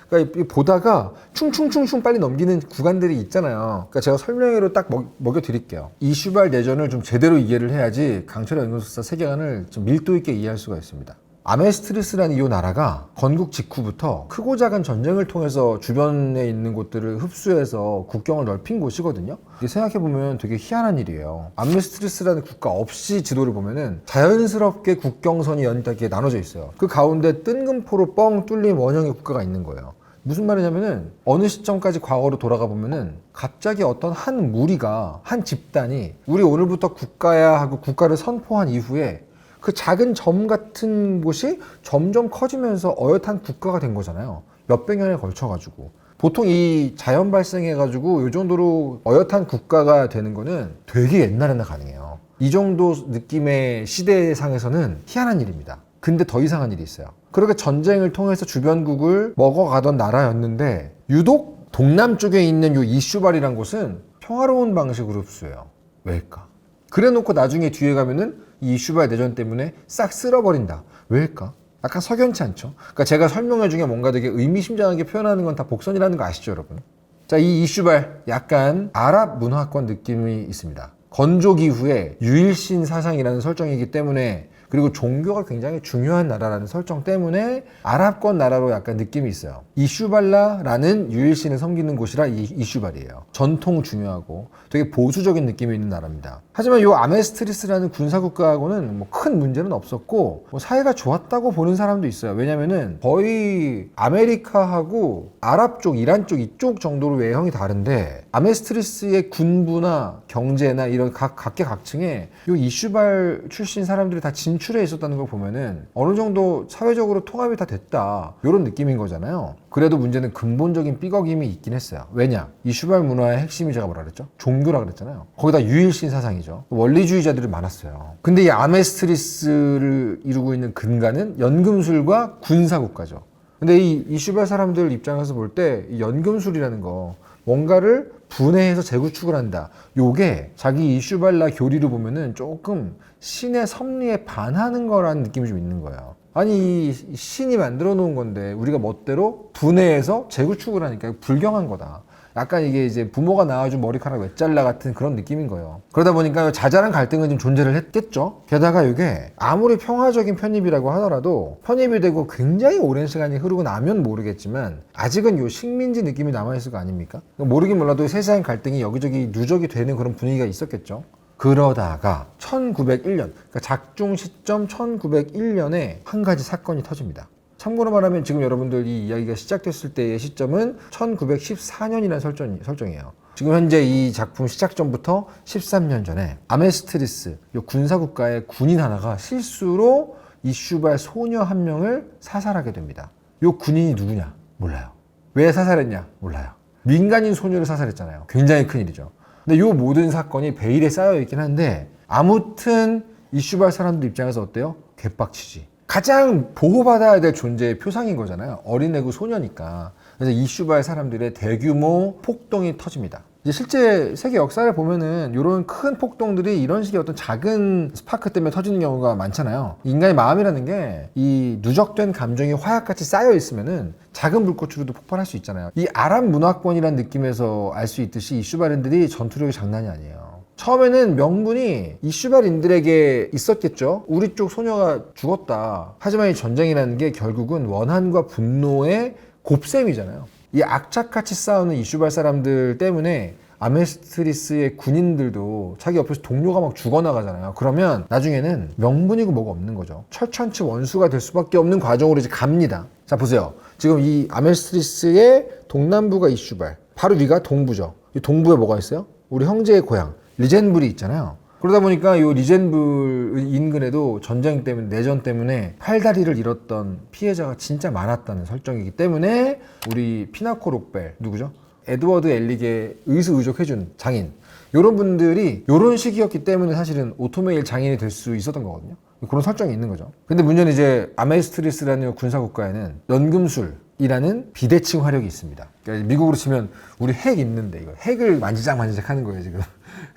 그러니까 보다가 충충충충 빨리 넘기는 구간들이 있잖아요. 그러니까 제가 설명으로 딱 먹여드릴게요. 이슈발 내전을 좀 제대로 이해를 해야지 강철의 연금술사 세계관을 좀 밀도 있게 이해할 수가 있습니다. 아메스트리스라는 이 나라가 건국 직후부터 크고 작은 전쟁을 통해서 주변에 있는 곳들을 흡수해서 국경을 넓힌 곳이거든요. 생각해보면 되게 희한한 일이에요. 아메스트리스라는 국가 없이 지도를 보면은 자연스럽게 국경선이 연하게 나눠져 있어요. 그 가운데 뜬금포로 뻥 뚫린 원형의 국가가 있는 거예요. 무슨 말이냐면은 어느 시점까지 과거로 돌아가 보면은 갑자기 어떤 한 무리가 한 집단이 우리 오늘부터 국가야 하고 국가를 선포한 이후에 그 작은 점 같은 곳이 점점 커지면서 어엿한 국가가 된 거잖아요. 몇백 년에 걸쳐가지고. 보통 이 자연 발생해가지고 이 정도로 어엿한 국가가 되는 거는 되게 옛날에나 가능해요. 이 정도 느낌의 시대상에서는 희한한 일입니다. 근데 더 이상한 일이 있어요. 그렇게 전쟁을 통해서 주변국을 먹어가던 나라였는데 유독 동남쪽에 있는 이 이슈발이란 곳은 평화로운 방식으로 흡수해요. 왜일까? 그래놓고 나중에 뒤에 가면은 이 이슈발 내전 때문에 싹 쓸어버린다. 왜일까? 약간 석연치 않죠? 그러니까 제가 설명회 중에 뭔가 되게 의미심장하게 표현하는 건 다 복선이라는 거 아시죠, 여러분? 자, 이 이슈발 약간 아랍 문화권 느낌이 있습니다. 건조기후에 유일신 사상이라는 설정이기 때문에, 그리고 종교가 굉장히 중요한 나라라는 설정 때문에 아랍권 나라로 약간 느낌이 있어요. 이슈발라라는 유일신을 섬기는 곳이라 이슈발이에요. 전통 중요하고 되게 보수적인 느낌이 있는 나라입니다. 하지만 이 아메스트리스라는 군사국가하고는 뭐 큰 문제는 없었고 뭐 사이가 좋았다고 보는 사람도 있어요. 왜냐면은 거의 아메리카하고 아랍 쪽, 이란 쪽 이쪽 정도로 외형이 다른데, 아메스트리스의 군부나 경제나 이런 각계각층에 이 이슈발 출신 사람들이 다 진출해 있었다는 걸 보면은 어느 정도 사회적으로 통합이 다 됐다, 이런 느낌인 거잖아요. 그래도 문제는 근본적인 삐걱임이 있긴 했어요. 왜냐? 이슈발 문화의 핵심이 제가 뭐라 그랬죠? 종교라 그랬잖아요. 거기다 유일신 사상이죠. 원리주의자들이 많았어요. 근데 이 아메스트리스를 이루고 있는 근간은 연금술과 군사국가죠. 근데 이 이슈발 사람들 입장에서 볼 때 이 연금술이라는 거, 뭔가를 분해해서 재구축을 한다, 요게 자기 이슈발라 교리를 보면은 조금 신의 섭리에 반하는 거라는 느낌이 좀 있는 거예요. 아니, 이 신이 만들어 놓은 건데 우리가 멋대로 분해해서 재구축을 하니까 불경한 거다. 약간 이게 이제 부모가 낳아준 머리카락 왜 잘라 같은 그런 느낌인 거예요. 그러다 보니까 자잘한 갈등은 좀 존재를 했겠죠. 게다가 이게 아무리 평화적인 편입이라고 하더라도, 편입이 되고 굉장히 오랜 시간이 흐르고 나면 모르겠지만 아직은 요 식민지 느낌이 남아있을 거 아닙니까? 모르긴 몰라도 세세한 갈등이 여기저기 누적이 되는 그런 분위기가 있었겠죠. 그러다가 1901년, 그러니까 작중 시점 1901년에 한 가지 사건이 터집니다. 참고로 말하면 지금 여러분들 이 이야기가 시작됐을 때의 시점은 1914년이라는 설정이에요. 지금 현재 이 작품 시작 전부터 13년 전에 아메스트리스, 이 군사국가의 군인 하나가 실수로 이슈발 소녀 한 명을 사살하게 됩니다. 이 군인이 누구냐? 몰라요. 왜 사살했냐? 몰라요. 민간인 소녀를 사살했잖아요. 굉장히 큰일이죠. 근데 이 모든 사건이 베일에 쌓여 있긴 한데, 아무튼 이슈발 사람들 입장에서 어때요? 개빡치지. 가장 보호받아야 될 존재의 표상인 거잖아요. 어린애고 소녀니까. 그래서 이슈발 사람들의 대규모 폭동이 터집니다. 이제 실제 세계 역사를 보면은 이런 큰 폭동들이 이런 식의 어떤 작은 스파크 때문에 터지는 경우가 많잖아요. 인간의 마음이라는 게 이 누적된 감정이 화약같이 쌓여 있으면은 작은 불꽃으로도 폭발할 수 있잖아요. 이 아랍 문화권이라는 느낌에서 알 수 있듯이 이슈발인들이 전투력이 장난이 아니에요. 처음에는 명분이 이슈발인들에게 있었겠죠. 우리 쪽 소녀가 죽었다. 하지만 이 전쟁이라는 게 결국은 원한과 분노의 곱셈이잖아요. 이 악착같이 싸우는 이슈발 사람들 때문에 아메스트리스의 군인들도 자기 옆에서 동료가 막 죽어나가잖아요. 그러면 나중에는 명분이고 뭐가 없는 거죠. 철천치 원수가 될 수밖에 없는 과정으로 이제 갑니다. 자, 보세요. 지금 이 아메스트리스의 동남부가 이슈발, 바로 위가 동부죠. 이 동부에 뭐가 있어요? 우리 형제의 고향 리젠불이 있잖아요. 그러다 보니까 이 리젠불 인근에도 전쟁 때문에, 내전 때문에 팔다리를 잃었던 피해자가 진짜 많았다는 설정이기 때문에 우리 피나코 록벨, 누구죠? 에드워드 엘릭에 의수의족해준 장인, 이런 분들이 이런 시기였기 때문에 사실은 오토메일 장인이 될 수 있었던 거거든요. 그런 설정이 있는 거죠. 근데 문제는 이제 아메스트리스라는 군사국가에는 연금술이라는 비대칭 화력이 있습니다. 그러니까 미국으로 치면 우리 핵 있는데 이거 핵을 만지작 하는 거예요 지금.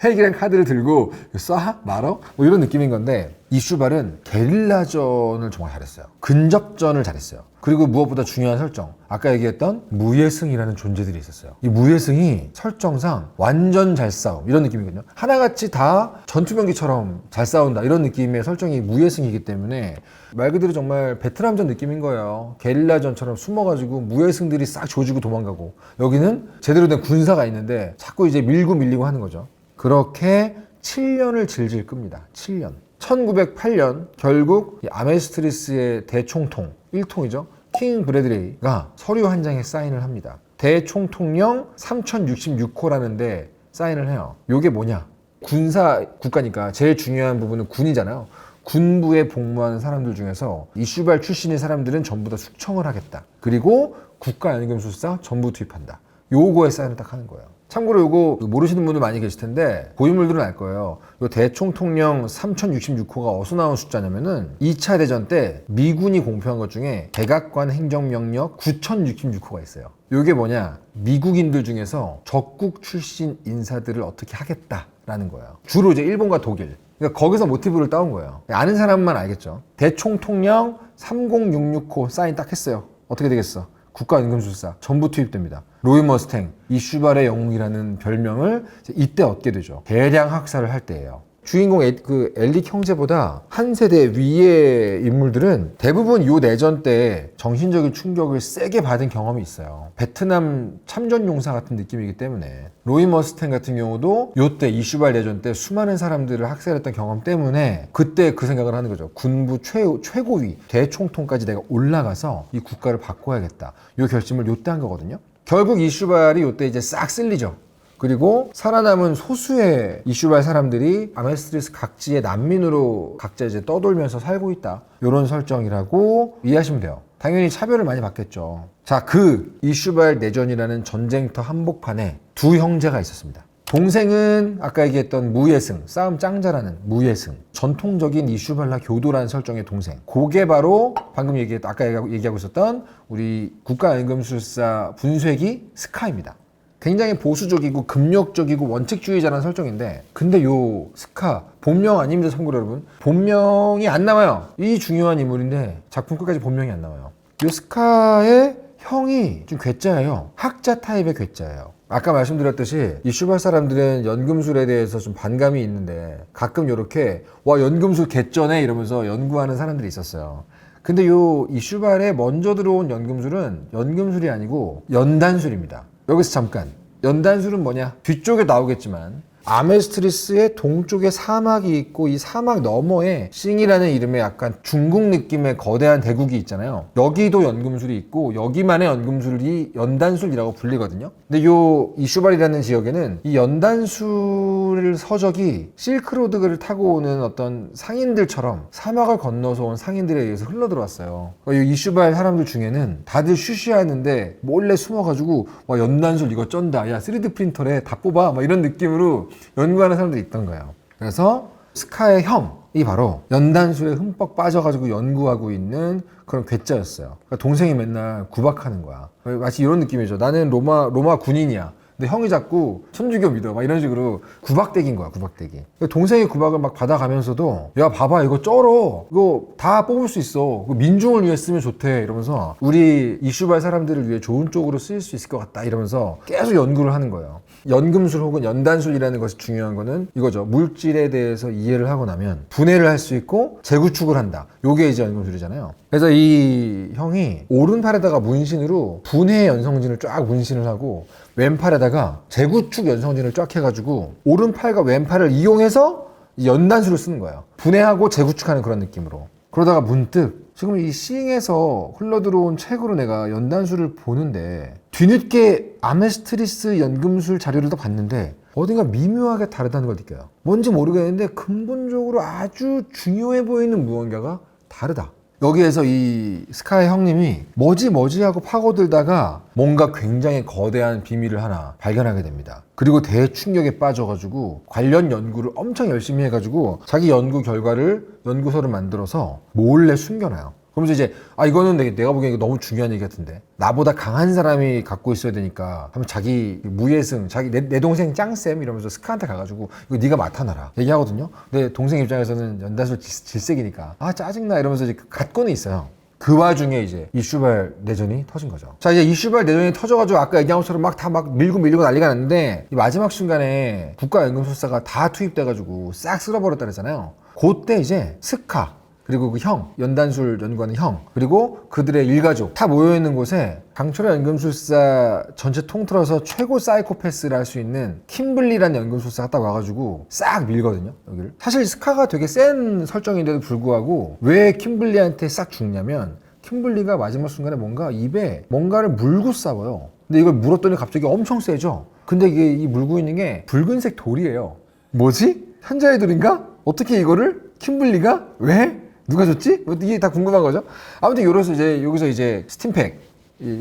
핵이란 카드를 들고 쏴? 말어? 뭐 이런 느낌인 건데, 이슈발은 게릴라전을 정말 잘했어요. 근접전을 잘했어요. 그리고 무엇보다 중요한 설정, 아까 얘기했던 무예승이라는 존재들이 있었어요. 이 무예승이 설정상 완전 잘 싸움, 이런 느낌이거든요. 하나같이 다 전투병기처럼 잘 싸운다, 이런 느낌의 설정이 무예승이기 때문에 말 그대로 정말 베트남전 느낌인 거예요. 게릴라전처럼 숨어가지고 무예승들이 싹 조지고 도망가고, 여기는 제대로 된 군사가 있는데 자꾸 이제 밀고 하는 거죠. 그렇게 7년을 질질 끕니다. 7년. 1908년 결국 아메스트리스의 대총통, 1통이죠. 킹 브래드레이가 서류 한 장에 사인을 합니다. 대총통령 3066호라는데 사인을 해요. 이게 뭐냐? 군사 국가니까 제일 중요한 부분은 군이잖아요. 군부에 복무하는 사람들 중에서 이슈발 출신의 사람들은 전부 다 숙청을 하겠다. 그리고 국가연금술사 전부 투입한다. 요거에 사인을 딱 하는 거예요. 참고로 요거 모르시는 분들 많이 계실 텐데 고인물들은 알 거예요. 요 대총통령 3066호가 어디서 나온 숫자냐면은 2차 대전 때 미군이 공표한 것 중에 백악관 행정명령 9066호가 있어요. 요게 뭐냐? 미국인들 중에서 적국 출신 인사들을 어떻게 하겠다라는 거예요. 주로 이제 일본과 독일. 그러니까 거기서 모티브를 따온 거예요. 아는 사람만 알겠죠. 대총통령 3066호 사인 딱 했어요. 어떻게 되겠어? 국가연금술사 전부 투입됩니다. 로이 머스탱, 이슈발의 영웅이라는 별명을 이때 얻게 되죠. 대량 학살을 할 때예요. 주인공 엘릭 형제보다 한 세대 위의 인물들은 대부분 요 내전 때 정신적인 충격을 세게 받은 경험이 있어요. 베트남 참전용사 같은 느낌이기 때문에. 로이 머스탱 같은 경우도 요때 이슈발 내전 때 수많은 사람들을 학살했던 경험 때문에 그때 그 생각을 하는 거죠. 군부 최고위 대총통까지 내가 올라가서 이 국가를 바꿔야겠다. 요 결심을 요때 한 거거든요. 결국 이슈발이 요때 이제 싹 쓸리죠. 그리고 살아남은 소수의 이슈발 사람들이 아메스트리스 각지의 난민으로 각자 이제 떠돌면서 살고 있다. 이런 설정이라고 이해하시면 돼요. 당연히 차별을 많이 받겠죠. 자, 그 이슈발 내전이라는 전쟁터 한복판에 두 형제가 있었습니다. 동생은 아까 얘기했던 무예승, 싸움 짱 잘하는 무예승, 전통적인 이슈발라 교도라는 설정의 동생. 그게 바로 방금 아까 얘기하고 있었던 우리 국가연금술사 분쇄기 스카입니다. 굉장히 보수적이고 금욕적이고 원칙주의자라는 설정인데, 근데 요 스카 본명 아닙니다, 참고로 여러분. 본명이 안 나와요. 이 중요한 인물인데 작품 끝까지 본명이 안 나와요. 요 스카의 형이 좀 괴짜예요. 학자 타입의 괴짜예요. 아까 말씀드렸듯이 이슈발 사람들은 연금술에 대해서 좀 반감이 있는데 가끔 요렇게 와 연금술 개쩌네 이러면서 연구하는 사람들이 있었어요. 근데 요 이슈발에 먼저 들어온 연금술은 연금술이 아니고 연단술입니다. 여기서 잠깐, 연단술은 뭐냐? 뒤쪽에 나오겠지만 아메스트리스의 동쪽에 사막이 있고 이 사막 너머에 싱이라는 이름의 약간 중국 느낌의 거대한 대국이 있잖아요. 여기도 연금술이 있고 여기만의 연금술이 연단술이라고 불리거든요. 근데 요 이슈발이라는 지역에는 이 연단술 서적이 실크로드를 타고 오는 어떤 상인들처럼 사막을 건너서 온 상인들에 의해서 흘러들어왔어요. 이 이슈발 사람들 중에는 다들 쉬쉬하는데 몰래 숨어가지고 와 연단술 이거 쩐다, 야 3D 프린터래 다 뽑아, 막 이런 느낌으로 연구하는 사람들이 있던 거예요. 그래서 스카의 형이 바로 연단술에 흠뻑 빠져가지고 연구하고 있는 그런 괴짜였어요. 그러니까 동생이 맨날 구박하는 거야. 마치 이런 느낌이죠. 나는 로마 군인이야. 근데 형이 자꾸 천주교 믿어, 막 이런 식으로 구박대기인 거야, 구박대기. 동생이 구박을 막 받아가면서도 야 봐봐 이거 쩔어, 이거 다 뽑을 수 있어, 민중을 위해 쓰면 좋대 이러면서 우리 이슈발 사람들을 위해 좋은 쪽으로 쓰일 수 있을 것 같다 이러면서 계속 연구를 하는 거예요. 연금술 혹은 연단술이라는 것이 중요한 거는 이거죠. 물질에 대해서 이해를 하고 나면 분해를 할 수 있고 재구축을 한다. 요게 이제 연금술이잖아요. 그래서 이 형이 오른팔에다가 문신으로 분해 연성진을 쫙 문신을 하고 왼팔에다가 재구축 연성진을 쫙 해가지고 오른팔과 왼팔을 이용해서 연단술을 쓰는 거예요. 분해하고 재구축하는 그런 느낌으로. 그러다가 문득 지금 이 싱에서 흘러들어온 책으로 내가 연단술을 보는데 뒤늦게 아메스트리스 연금술 자료를 또 봤는데 어딘가 미묘하게 다르다는 걸 느껴요. 뭔지 모르겠는데 근본적으로 아주 중요해 보이는 무언가가 다르다. 여기에서 이 스카이 형님이 뭐지 하고 파고들다가 뭔가 굉장히 거대한 비밀을 하나 발견하게 됩니다. 그리고 대충격에 빠져가지고 관련 연구를 엄청 열심히 해가지고 자기 연구 결과를 연구서를 만들어서 몰래 숨겨놔요. 그러면서 이제 이거는 내가 보기엔 이거 너무 중요한 얘기 같은데 나보다 강한 사람이 갖고 있어야 되니까 하면 자기 무예승, 자기 내 동생 짱쌤 이러면서 스카한테 가가지고 이거 네가 맡아놔라 얘기하거든요. 근데 동생 입장에서는 연단술 질색이니까 짜증나 이러면서 이제 갖고는 있어요. 그 와중에 이제 이슈발 내전이 터진 거죠. 자, 이제 이슈발 내전이 터져가지고 아까 얘기한 것처럼 막 밀고 난리가 났는데 이 마지막 순간에 국가연금술사가 다 투입돼가지고 싹 쓸어버렸다 그랬잖아요. 그때 이제 스카 그리고 그 형, 연단술 연구하는 형, 그리고 그들의 일가족 다 모여있는 곳에 강철의 연금술사 전체 통틀어서 최고 사이코패스를 할 수 있는 킴블리라는 연금술사가 딱 와가지고 싹 밀거든요, 여기를. 사실 스카가 되게 센 설정인데도 불구하고 왜 킴블리한테 싹 죽냐면 킴블리가 마지막 순간에 뭔가 입에 뭔가를 물고 싸워요. 근데 이걸 물었더니 갑자기 엄청 세죠? 근데 이게 이 물고 있는 게 붉은색 돌이에요. 뭐지? 현자의 돌인가? 어떻게 이거를? 킴블리가? 왜? 누가 줬지? 이게 다 궁금한 거죠. 아무튼 여기서 이제 스팀팩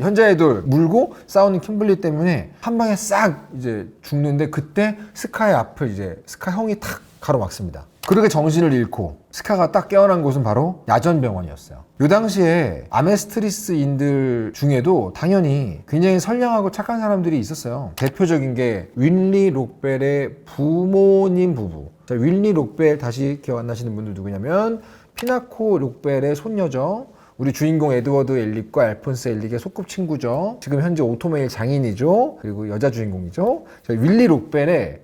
현자의 돌 물고 싸우는 킴블리 때문에 한 방에 싹 이제 죽는데 그때 스카의 앞을 이제 스카 형이 탁 가로막습니다. 그렇게 정신을 잃고 스카가 딱 깨어난 곳은 바로 야전병원이었어요. 이 당시에 아메스트리스인들 중에도 당연히 굉장히 선량하고 착한 사람들이 있었어요. 대표적인 게 윈리 록벨의 부모님 부부. 자, 윈리 록벨 다시 기억 안 나시는 분들 누구냐면 피나코 록벨의 손녀죠. 우리 주인공 에드워드 엘릭과 알폰스 엘릭의 소꿉친구죠. 지금 현재 오토메일 장인이죠. 그리고 여자 주인공이죠. 저희 윌리 록벨의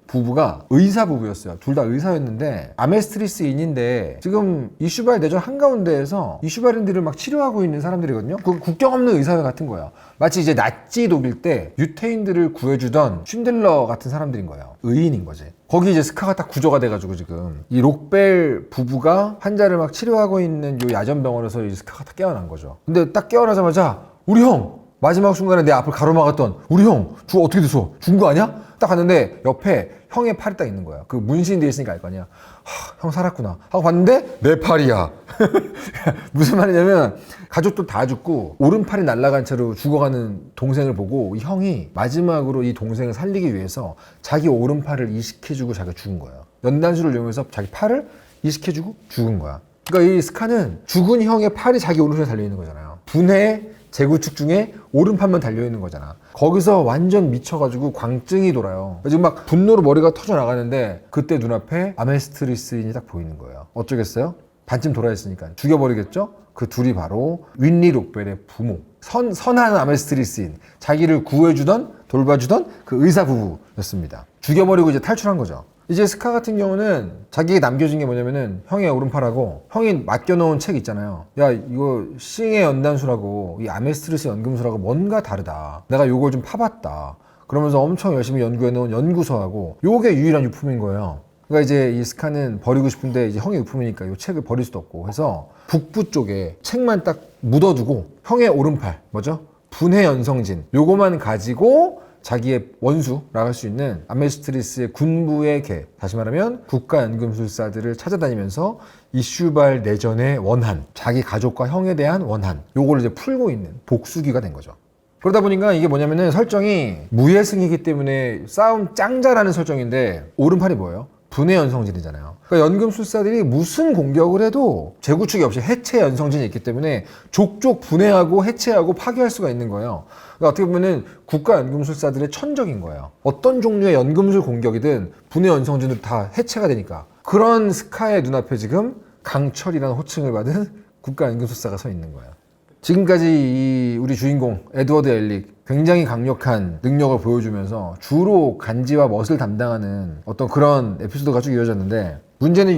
부부가 의사 부부였어요. 둘 다 의사였는데 아메스트리스인인데 지금 이슈발 내전 한가운데에서 이슈발인들을 막 치료하고 있는 사람들이거든요. 그 국경 없는 의사회 같은 거예요. 마치 이제 나치 독일 때 유태인들을 구해주던 쉰들러 같은 사람들인 거예요. 의인인 거지. 거기 이제 스카가 딱 구조가 돼가지고 지금 이 록벨 부부가 환자를 막 치료하고 있는 요 야전병원에서 이 스카가 딱 깨어난 거죠. 근데 딱 깨어나자마자 우리 형! 마지막 순간에 내 앞을 가로막았던 우리 형! 어떻게 됐어? 죽은 거 아니야? 딱 갔는데 옆에 형의 팔이 딱 있는 거야. 그 문신되어 있으니까 알 거 아니야. 형 살았구나 하고 봤는데 내 팔이야. 무슨 말이냐면 가족들 다 죽고 오른팔이 날아간 채로 죽어가는 동생을 보고 이 형이 마지막으로 이 동생을 살리기 위해서 자기 오른팔을 이식해주고 자기가 죽은 거예요. 연단술을 이용해서 자기 팔을 이식해주고 죽은 거야. 그러니까 이 스카는 죽은 형의 팔이 자기 오른손에 달려있는 거잖아요. 분해 재구축 중에 오른팔만 달려있는 거잖아. 거기서 완전 미쳐가지고 광증이 돌아요. 지금 막 분노로 머리가 터져나가는데 그때 눈앞에 아메스트리스인이 딱 보이는 거예요. 어쩌겠어요? 반쯤 돌아있으니까 죽여버리겠죠? 그 둘이 바로 윈리 록벨의 부모, 선한 아메스트리스인, 자기를 구해주던 돌봐주던 그 의사 부부였습니다. 죽여버리고 이제 탈출한 거죠. 이제 스카 같은 경우는 자기에게 남겨진 게 뭐냐면은 형의 오른팔하고 형이 맡겨놓은 책 있잖아요. 야, 이거 싱의 연단수라고 이 아메스트리스 연금술하고 뭔가 다르다. 내가 요걸 좀 파봤다. 그러면서 엄청 열심히 연구해놓은 연구서하고 요게 유일한 유품인 거예요. 그러니까 이제 이 스카는 버리고 싶은데 이제 형의 유품이니까 이 책을 버릴 수도 없고 해서 북부 쪽에 책만 딱 묻어두고 형의 오른팔, 뭐죠? 분해 연성진 요거만 가지고 자기의 원수라고 할 수 있는 아메스트리스의 군부의 개, 다시 말하면 국가연금술사들을 찾아다니면서 이슈발 내전의 원한, 자기 가족과 형에 대한 원한, 요걸 이제 풀고 있는 복수기가 된 거죠. 그러다 보니까 이게 뭐냐면은 설정이 무예승이기 때문에 싸움 짱 잘하는 설정인데 오른팔이 뭐예요? 분해 연성진이잖아요. 그러니까 연금술사들이 무슨 공격을 해도 재구축이 없이 해체 연성진이 있기 때문에 족족 분해하고 해체하고 파괴할 수가 있는 거예요. 그러니까 어떻게 보면은 국가연금술사들의 천적인 거예요. 어떤 종류의 연금술 공격이든 분해 연성진으로 다 해체가 되니까. 그런 스카의 눈앞에 지금 강철이라는 호칭을 받은 국가연금술사가 서 있는 거예요. 지금까지 우리 주인공 에드워드 엘릭 굉장히 강력한 능력을 보여주면서 주로 간지와 멋을 담당하는 어떤 그런 에피소드가 쭉 이어졌는데, 문제는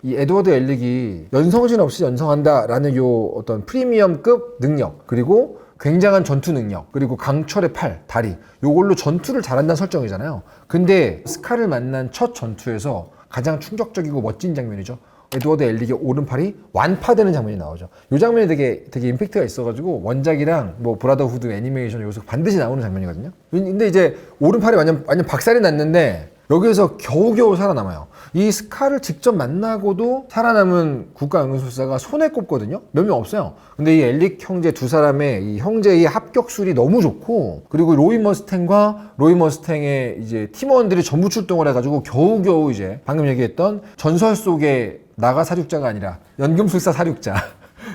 이 에드워드 엘릭이 연성진 없이 연성한다라는 어떤 프리미엄급 능력, 그리고 굉장한 전투 능력, 그리고 강철의 팔, 다리, 요걸로 전투를 잘한다는 설정이잖아요. 근데 스카를 만난 첫 전투에서 가장 충격적이고 멋진 장면이죠. 에드워드 엘릭의 오른팔이 완파되는 장면이 나오죠. 이 장면이 되게 임팩트가 있어가지고 원작이랑 뭐 브라더후드 애니메이션 여기서 반드시 나오는 장면이거든요. 근데 이제 오른팔이 완전 박살이 났는데 여기에서 겨우겨우 살아남아요. 이 스카를 직접 만나고도 살아남은 국가연금술사가 손에 꼽거든요. 몇 명 없어요. 근데 이 엘릭 형제 두 사람의 이 형제의 합격술이 너무 좋고, 그리고 로이 머스탱과 로이 머스탱의 이제 팀원들이 전부 출동을 해가지고 겨우겨우 이제 방금 얘기했던 전설 속의 나가 사륙자가 아니라 연금술사 사륙자,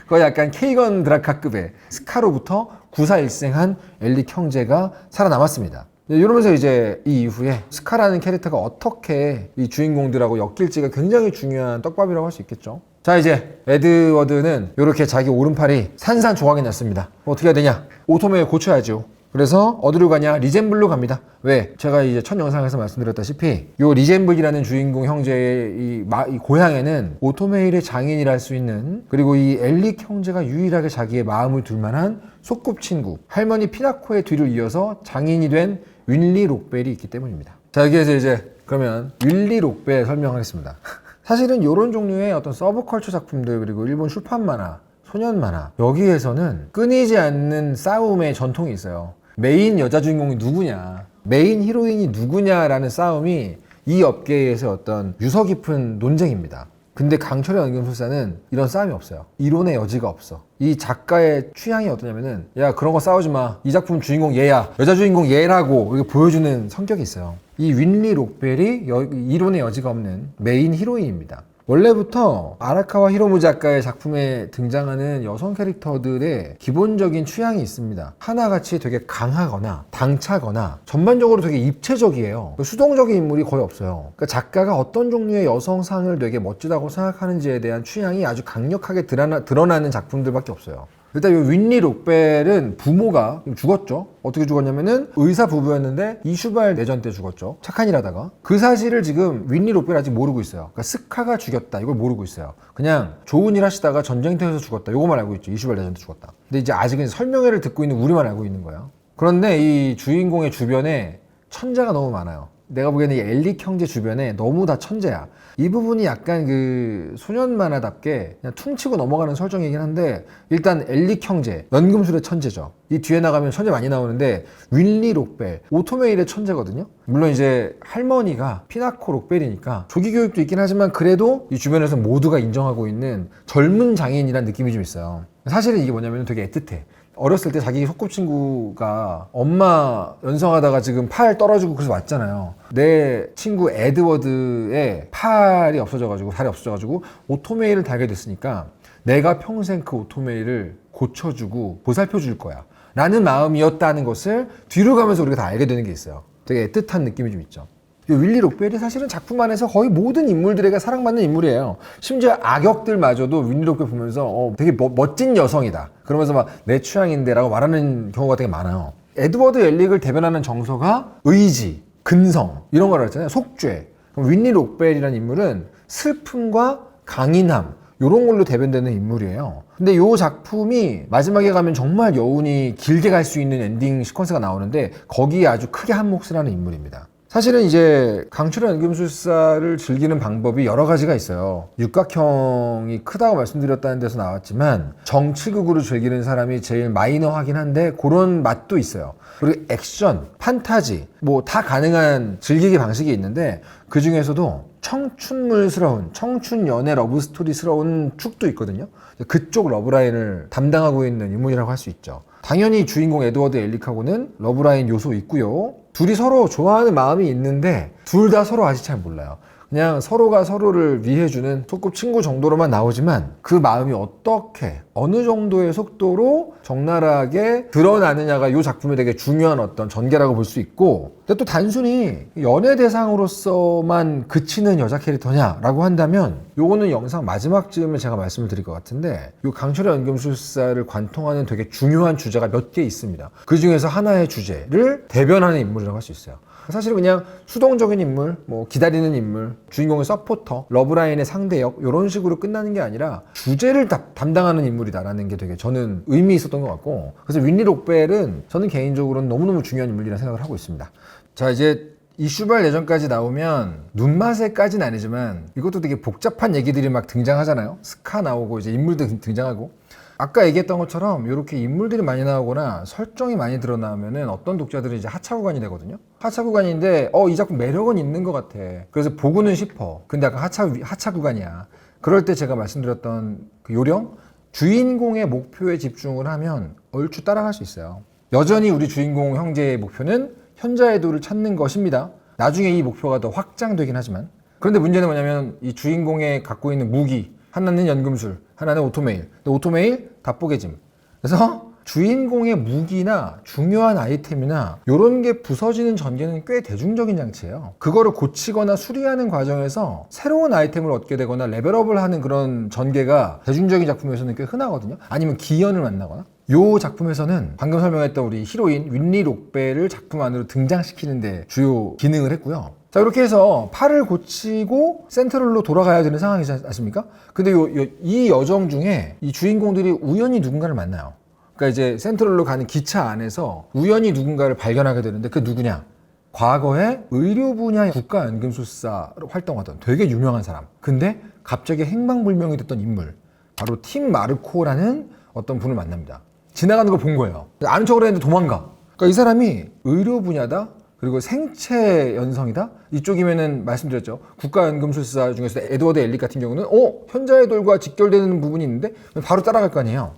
거의 약간 케이건 드라카급의 스카로부터 구사일생한 엘릭 형제가 살아남았습니다. 이러면서 이제 이 이후에 스카라는 캐릭터가 어떻게 이 주인공들하고 엮일지가 굉장히 중요한 떡밥이라고 할 수 있겠죠. 자, 이제 에드워드는 이렇게 자기 오른팔이 산산조각이 났습니다. 어떻게 해야 되냐? 오토메일 고쳐야죠. 그래서 어디로 가냐? 리젠블로 갑니다. 왜? 제가 이제 첫 영상에서 말씀드렸다시피 요 리젠블이라는 주인공 형제의 이 고향에는 오토메일의 장인이라 할 수 있는, 그리고 이 엘릭 형제가 유일하게 자기의 마음을 둘 만한 소꿉친구 할머니 피나코의 뒤를 이어서 장인이 된 윌리 록벨이 있기 때문입니다. 자, 여기에서 이제 그러면 윌리 록벨 설명하겠습니다. 사실은 이런 종류의 어떤 서브컬처 작품들, 그리고 일본 출판 만화, 소년 만화, 여기에서는 끊이지 않는 싸움의 전통이 있어요. 메인 여자 주인공이 누구냐, 메인 히로인이 누구냐라는 싸움이 이 업계에서 어떤 유서 깊은 논쟁입니다. 근데 강철의 연금술사는 이런 싸움이 없어요. 이론의 여지가 없어. 이 작가의 취향이 어떠냐면은, 야, 그런 거 싸우지 마. 이 작품 주인공 얘야. 여자 주인공 얘라고 이렇게 보여주는 성격이 있어요. 이 윈리 록벨이 이론의 여지가 없는 메인 히로인입니다. 원래부터 아라카와 히로무 작가의 작품에 등장하는 여성 캐릭터들의 기본적인 취향이 있습니다. 하나같이 되게 강하거나 당차거나 전반적으로 되게 입체적이에요. 수동적인 인물이 거의 없어요. 그러니까 작가가 어떤 종류의 여성상을 되게 멋지다고 생각하는지에 대한 취향이 아주 강력하게 드러나는 작품들밖에 없어요. 일단 이 윈리 록벨은 부모가 죽었죠. 어떻게 죽었냐면은 의사 부부였는데 이슈발 내전 때 죽었죠. 착한 일하다가. 그 사실을 지금 윈리 록벨 아직 모르고 있어요. 그러니까 스카가 죽였다 이걸 모르고 있어요. 그냥 좋은 일 하시다가 전쟁터에서 죽었다 이거만 알고 있죠. 이슈발 내전 때 죽었다. 근데 이제 아직은 설명회를 듣고 있는 우리만 알고 있는 거예요. 그런데 이 주인공의 주변에 천재가 너무 많아요. 내가 보기에는 이 엘릭 형제 주변에 너무 다 천재야. 이 부분이 약간 그 소년 만화답게 그냥 퉁치고 넘어가는 설정이긴 한데, 일단 엘릭 형제 연금술의 천재죠. 이 뒤에 나가면 천재 많이 나오는데 윈리 록벨 오토메일의 천재거든요. 물론 이제 할머니가 피나코 록벨이니까 조기 교육도 있긴 하지만 그래도 이 주변에서 모두가 인정하고 있는 젊은 장인이란 느낌이 좀 있어요. 사실은 이게 뭐냐면 되게 애틋해. 어렸을 때 자기 소꿉친구가 엄마 연성하다가 지금 팔 떨어지고 그래서 왔잖아요. 내 친구 에드워드의 팔이 없어져가지고 다리 없어져가지고 오토메일을 달게 됐으니까 내가 평생 그 오토메일을 고쳐주고 보살펴 줄 거야 라는 마음이었다는 것을 뒤로 가면서 우리가 다 알게 되는 게 있어요. 되게 애틋한 느낌이 좀 있죠. 이 윌리 록벨이 사실은 작품 안에서 거의 모든 인물들에게 사랑받는 인물이에요. 심지어 악역들마저도 윌리 록벨 보면서 되게 멋진 여성이다 그러면서 막 내 취향인데 라고 말하는 경우가 되게 많아요. 에드워드 엘릭을 대변하는 정서가 의지, 근성 이런 거라 했잖아요. 속죄. 그럼 윌리 록벨이라는 인물은 슬픔과 강인함 이런 걸로 대변되는 인물이에요. 근데 이 작품이 마지막에 가면 정말 여운이 길게 갈 수 있는 엔딩 시퀀스가 나오는데 거기에 아주 크게 한 몫을 하는 인물입니다. 사실은 이제 강철의 연금술사를 즐기는 방법이 여러 가지가 있어요. 육각형이 크다고 말씀드렸다는 데서 나왔지만 정치극으로 즐기는 사람이 제일 마이너하긴 한데 그런 맛도 있어요. 그리고 액션, 판타지 뭐 다 가능한 즐기기 방식이 있는데 그 중에서도 청춘물스러운 청춘 연애 러브스토리스러운 축도 있거든요. 그쪽 러브라인을 담당하고 있는 인물이라고 할 수 있죠. 당연히 주인공 에드워드 엘릭하고는 러브라인 요소 있고요. 둘이 서로 좋아하는 마음이 있는데 둘 다 서로 아직 잘 몰라요. 그냥 서로가 서로를 위해주는 소꿉친구 정도로만 나오지만 그 마음이 어떻게 어느 정도의 속도로 적나라하게 드러나느냐가 이 작품의 되게 중요한 어떤 전개라고 볼 수 있고, 근데 또 단순히 연애 대상으로서만 그치는 여자 캐릭터냐라고 한다면 요거는 영상 마지막 즈음에 제가 말씀을 드릴 것 같은데, 요 강철의 연금술사를 관통하는 되게 중요한 주제가 몇 개 있습니다. 그 중에서 하나의 주제를 대변하는 인물이라고 할 수 있어요. 사실 그냥 수동적인 인물, 뭐 기다리는 인물, 주인공의 서포터, 러브라인의 상대역 이런 식으로 끝나는 게 아니라 주제를 담당하는 인물이다라는 게 되게 저는 의미 있었던 것 같고, 그래서 윈리 록벨은 저는 개인적으로는 너무너무 중요한 인물이라는 생각을 하고 있습니다. 자, 이제 이슈발 내전까지 나오면 눈맛에까지는 아니지만 이것도 되게 복잡한 얘기들이 막 등장하잖아요. 스카 나오고 이제 인물들 등장하고, 아까 얘기했던 것처럼 이렇게 인물들이 많이 나오거나 설정이 많이 드러나면은 어떤 독자들은 이제 하차 구간이 되거든요. 하차 구간인데 이 작품 매력은 있는 것 같아. 그래서 보고는 싶어. 근데 약간 하차 구간이야. 그럴 때 제가 말씀드렸던 그 요령, 주인공의 목표에 집중을 하면 얼추 따라갈 수 있어요. 여전히 우리 주인공 형제의 목표는 현자의도를 찾는 것입니다. 나중에 이 목표가 더 확장되긴 하지만, 그런데 문제는 뭐냐면 이 주인공의 갖고 있는 무기, 하나는 연금술, 하나는 오토메일. 근데 오토메일 다 뽀개짐. 그래서 주인공의 무기나 중요한 아이템이나 이런 게 부서지는 전개는 꽤 대중적인 장치예요. 그거를 고치거나 수리하는 과정에서 새로운 아이템을 얻게 되거나 레벨업을 하는 그런 전개가 대중적인 작품에서는 꽤 흔하거든요. 아니면 기연을 만나거나. 이 작품에서는 방금 설명했던 우리 히로인 윈리 록벨을 작품 안으로 등장시키는 데 주요 기능을 했고요. 자, 이렇게 해서 팔을 고치고 센트럴로 돌아가야 되는 상황이지 않습니까? 근데 이 여정 중에 이 주인공들이 우연히 누군가를 만나요. 그러니까 이제 센트럴로 가는 기차 안에서 우연히 누군가를 발견하게 되는데, 그 누구냐? 과거에 의료 분야의 국가연금술사로 활동하던 되게 유명한 사람. 근데 갑자기 행방불명이 됐던 인물, 바로 팀 마르코라는 어떤 분을 만납니다. 지나가는 걸 본 거예요. 아는 척을 했는데 도망가. 그러니까 이 사람이 의료 분야다, 그리고 생체 연성이다? 이쪽이면은 말씀드렸죠. 국가연금술사 중에서 에드워드 엘릭 같은 경우는 현자의 돌과 직결되는 부분이 있는데 바로 따라갈 거 아니에요.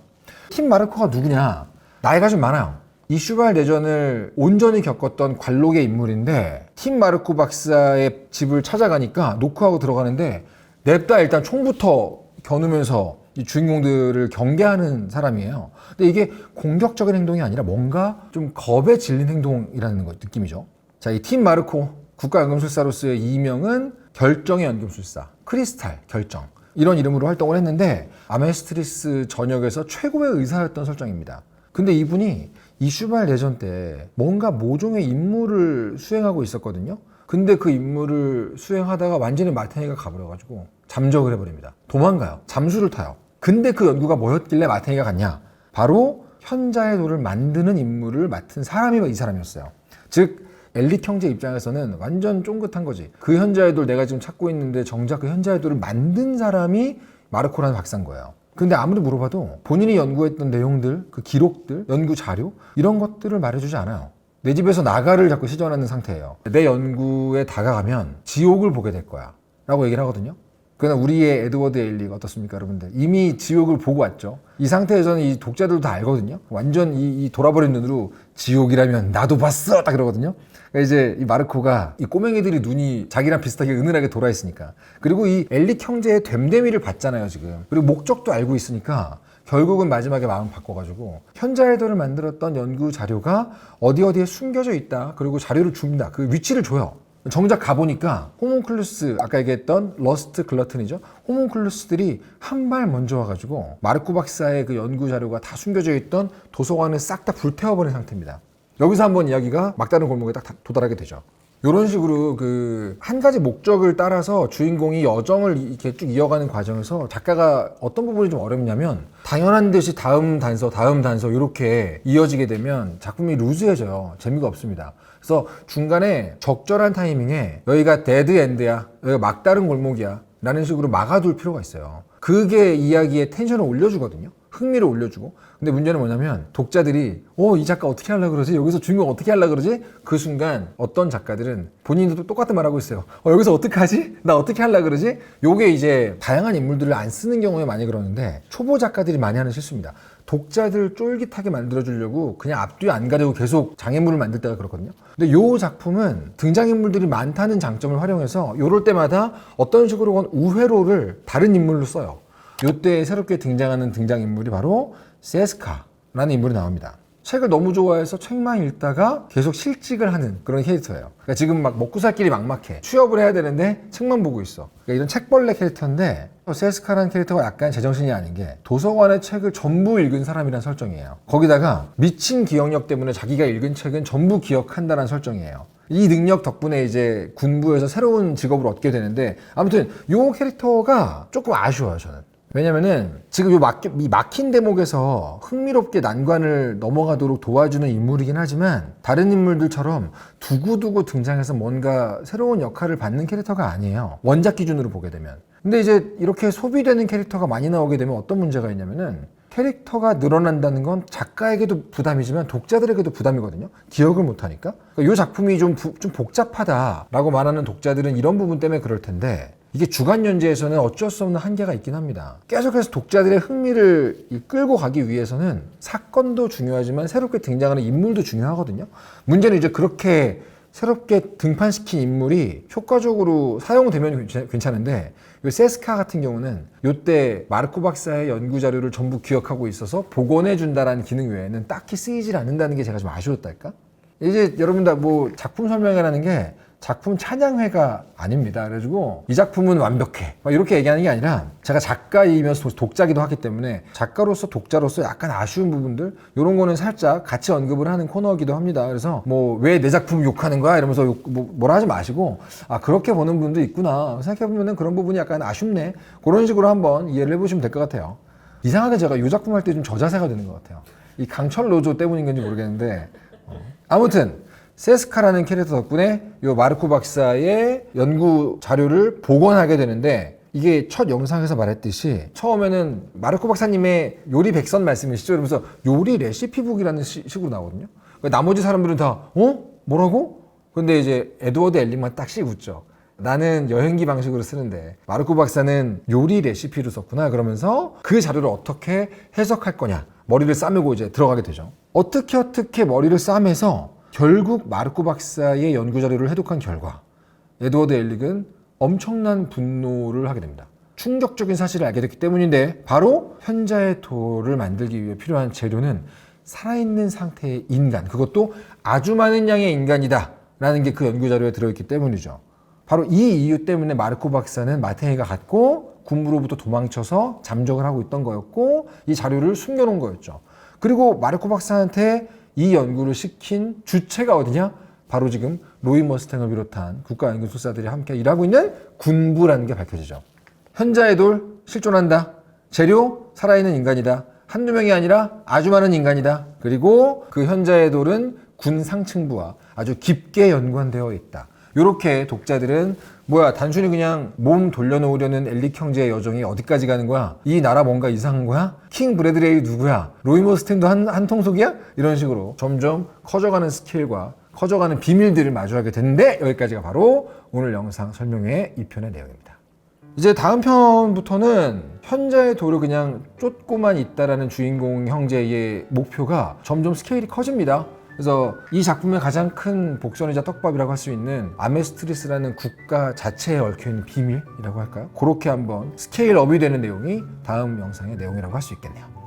팀 마르코가 누구냐? 나이가 좀 많아요. 이슈발 내전을 온전히 겪었던 관록의 인물인데, 팀 마르코 박사의 집을 찾아가니까 노크하고 들어가는데 냅다 일단 총부터 겨누면서 이 주인공들을 경계하는 사람이에요. 근데 이게 공격적인 행동이 아니라 뭔가 좀 겁에 질린 행동이라는 느낌이죠. 자, 이 팀 마르코 국가연금술사로서의 이명은 결정의 연금술사, 크리스탈 결정, 이런 이름으로 활동을 했는데 아메스트리스 전역에서 최고의 의사였던 설정입니다. 근데 이분이 이 슈발 예전 때 뭔가 모종의 임무를 수행하고 있었거든요. 근데 그 임무를 수행하다가 완전히 마테니가 가버려가지고 잠적을 해버립니다. 도망가요. 잠수를 타요. 근데 그 연구가 뭐였길래 마테니가 갔냐? 바로 현자의 돌을 만드는 임무를 맡은 사람이 이 사람이었어요. 즉 엘릿 형제 입장에서는 완전 쫑긋한 거지. 그 현자의 돌 내가 지금 찾고 있는데 정작 그 현자의 돌을 만든 사람이 마르코라는 박사인 거예요. 근데 아무리 물어봐도 본인이 연구했던 내용들, 그 기록들, 연구 자료 이런 것들을 말해주지 않아요. 내 집에서 나가를 자꾸 시전하는 상태예요. 내 연구에 다가가면 지옥을 보게 될 거야 라고 얘기를 하거든요. 그러나 우리의 에드워드 에일리가 어떻습니까, 여러분들? 이미 지옥을 보고 왔죠. 이 상태에서는 이 독자들도 다 알거든요. 완전 이 돌아버린 눈으로 지옥이라면 나도 봤어! 딱 그러거든요. 그러니까 이제 이 마르코가 이 꼬맹이들이 눈이 자기랑 비슷하게 은은하게 돌아있으니까. 그리고 이 엘릭 형제의 됨됨이를 봤잖아요, 지금. 그리고 목적도 알고 있으니까 결국은 마지막에 마음 바꿔가지고 현자의 돌을 만들었던 연구 자료가 어디에 숨겨져 있다. 그리고 자료를 줍니다. 그 위치를 줘요. 정작 가보니까 호문클루스, 아까 얘기했던 러스트 글러튼이죠. 호문클루스들이 한 발 먼저 와가지고 마르코 박사의 그 연구 자료가 다 숨겨져 있던 도서관을 싹 다 불태워버린 상태입니다. 여기서 한번 이야기가 막다른 골목에 딱 도달하게 되죠. 이런 식으로 그 한 가지 목적을 따라서 주인공이 여정을 이렇게 쭉 이어가는 과정에서 작가가 어떤 부분이 좀 어렵냐면 당연한 듯이 다음 단서 이렇게 이어지게 되면 작품이 루즈해져요. 재미가 없습니다. 그래서 중간에 적절한 타이밍에 여기가 데드 엔드야, 여기가 막다른 골목이야 라는 식으로 막아둘 필요가 있어요. 그게 이야기의 텐션을 올려주거든요. 흥미를 올려주고. 근데 문제는 뭐냐면 독자들이 이 작가 어떻게 하려고 그러지? 여기서 주인공 어떻게 하려고 그러지? 그 순간 어떤 작가들은 본인도 똑같은 말 하고 있어요. 여기서 어떡하지? 나 어떻게 하려고 그러지? 요게 이제 다양한 인물들을 안 쓰는 경우에 많이 그러는데 초보 작가들이 많이 하는 실수입니다. 독자들 쫄깃하게 만들어주려고 그냥 앞뒤 안 가리고 계속 장애물을 만들 때가 그렇거든요. 근데 요 작품은 등장인물들이 많다는 장점을 활용해서 요럴 때마다 어떤 식으로건 우회로를 다른 인물로 써요. 요때 새롭게 등장하는 등장인물이 바로 세스카라는 인물이 나옵니다. 책을 너무 좋아해서 책만 읽다가 계속 실직을 하는 그런 캐릭터예요. 그러니까 지금 막 먹고 살 길이 막막해. 취업을 해야 되는데 책만 보고 있어. 그러니까 이런 책벌레 캐릭터인데 세스카라는 캐릭터가 약간 제정신이 아닌 게 도서관의 책을 전부 읽은 사람이라는 설정이에요. 거기다가 미친 기억력 때문에 자기가 읽은 책은 전부 기억한다는 설정이에요. 이 능력 덕분에 이제 군부에서 새로운 직업을 얻게 되는데 아무튼 이 캐릭터가 조금 아쉬워요, 저는. 왜냐면은 지금 이 막힌 대목에서 흥미롭게 난관을 넘어가도록 도와주는 인물이긴 하지만 다른 인물들처럼 두고두고 등장해서 뭔가 새로운 역할을 받는 캐릭터가 아니에요. 원작 기준으로 보게 되면. 근데 이제 이렇게 소비되는 캐릭터가 많이 나오게 되면 어떤 문제가 있냐면은 캐릭터가 늘어난다는 건 작가에게도 부담이지만 독자들에게도 부담이거든요. 기억을 못하니까. 그러니까 이 작품이 좀 복잡하다라고 말하는 독자들은 이런 부분 때문에 그럴 텐데 이게 주간 연재에서는 어쩔 수 없는 한계가 있긴 합니다. 계속해서 독자들의 흥미를 끌고 가기 위해서는 사건도 중요하지만 새롭게 등장하는 인물도 중요하거든요. 문제는 이제 그렇게 새롭게 등판시킨 인물이 효과적으로 사용되면 괜찮은데 이 세스카 같은 경우는 이때 마르코 박사의 연구 자료를 전부 기억하고 있어서 복원해 준다라는 기능 외에는 딱히 쓰이질 않는다는 게 제가 좀 아쉬웠달까? 이제 여러분들 뭐 작품 설명회라는 게 작품 찬양회가 아닙니다. 그래가지고 이 작품은 완벽해 이렇게 얘기하는 게 아니라 제가 작가이면서 독자기도 하기 때문에 작가로서 독자로서 약간 아쉬운 부분들 이런 거는 살짝 같이 언급을 하는 코너이기도 합니다. 그래서 뭐 왜 내 작품 욕하는 거야 이러면서 뭐라 하지 마시고 그렇게 보는 분도 있구나 생각해보면 그런 부분이 약간 아쉽네 그런 식으로 한번 이해를 해보시면 될 것 같아요. 이상하게 제가 이 작품 할 때 좀 저자세가 되는 것 같아요. 이 강철 노조 때문인 건지 모르겠는데 아무튼 세스카라는 캐릭터 덕분에 이 마르코 박사의 연구 자료를 복원하게 되는데 이게 첫 영상에서 말했듯이 처음에는 마르코 박사님의 요리 백선 말씀이시죠? 이러면서 요리 레시피북이라는 식으로 나오거든요. 나머지 사람들은 다 뭐라고? 근데 이제 에드워드 엘릭만 딱 씩 웃죠. 나는 여행기 방식으로 쓰는데 마르코 박사는 요리 레시피로 썼구나 그러면서 그 자료를 어떻게 해석할 거냐 머리를 싸매고 이제 들어가게 되죠. 어떻게 머리를 싸매서 결국 마르코 박사의 연구 자료를 해독한 결과 에드워드 엘릭은 엄청난 분노를 하게 됩니다. 충격적인 사실을 알게 됐기 때문인데, 바로 현자의 돌을 만들기 위해 필요한 재료는 살아있는 상태의 인간, 그것도 아주 많은 양의 인간이다 라는 게 그 연구자료에 들어있기 때문이죠. 바로 이 이유 때문에 마르코 박사는 마테이가 갔고 군부로부터 도망쳐서 잠적을 하고 있던 거였고, 이 자료를 숨겨놓은 거였죠. 그리고 마르코 박사한테 이 연구를 시킨 주체가 어디냐? 바로 지금 로이 머스탱을 비롯한 국가연구소사들이 함께 일하고 있는 군부라는 게 밝혀지죠. 현자의 돌 실존한다. 재료 살아있는 인간이다. 한두 명이 아니라 아주 많은 인간이다. 그리고 그 현자의 돌은 군 상층부와 아주 깊게 연관되어 있다. 이렇게 독자들은 뭐야, 단순히 그냥 몸 돌려놓으려는 엘릭 형제의 여정이 어디까지 가는 거야? 이 나라 뭔가 이상한 거야? 킹 브래드레이 누구야? 로이 머스탱도 한 통속이야? 이런 식으로 점점 커져가는 스케일과 커져가는 비밀들을 마주하게 됐는데, 여기까지가 바로 오늘 영상 설명회 2편의 내용입니다. 이제 다음 편부터는 현자의 돌을 그냥 쫓고만 있다라는 주인공 형제의 목표가 점점 스케일이 커집니다. 그래서 이 작품의 가장 큰 복선이자 떡밥이라고 할 수 있는 아메스트리스라는 국가 자체에 얽혀있는 비밀이라고 할까요? 그렇게 한번 스케일업이 되는 내용이 다음 영상의 내용이라고 할 수 있겠네요.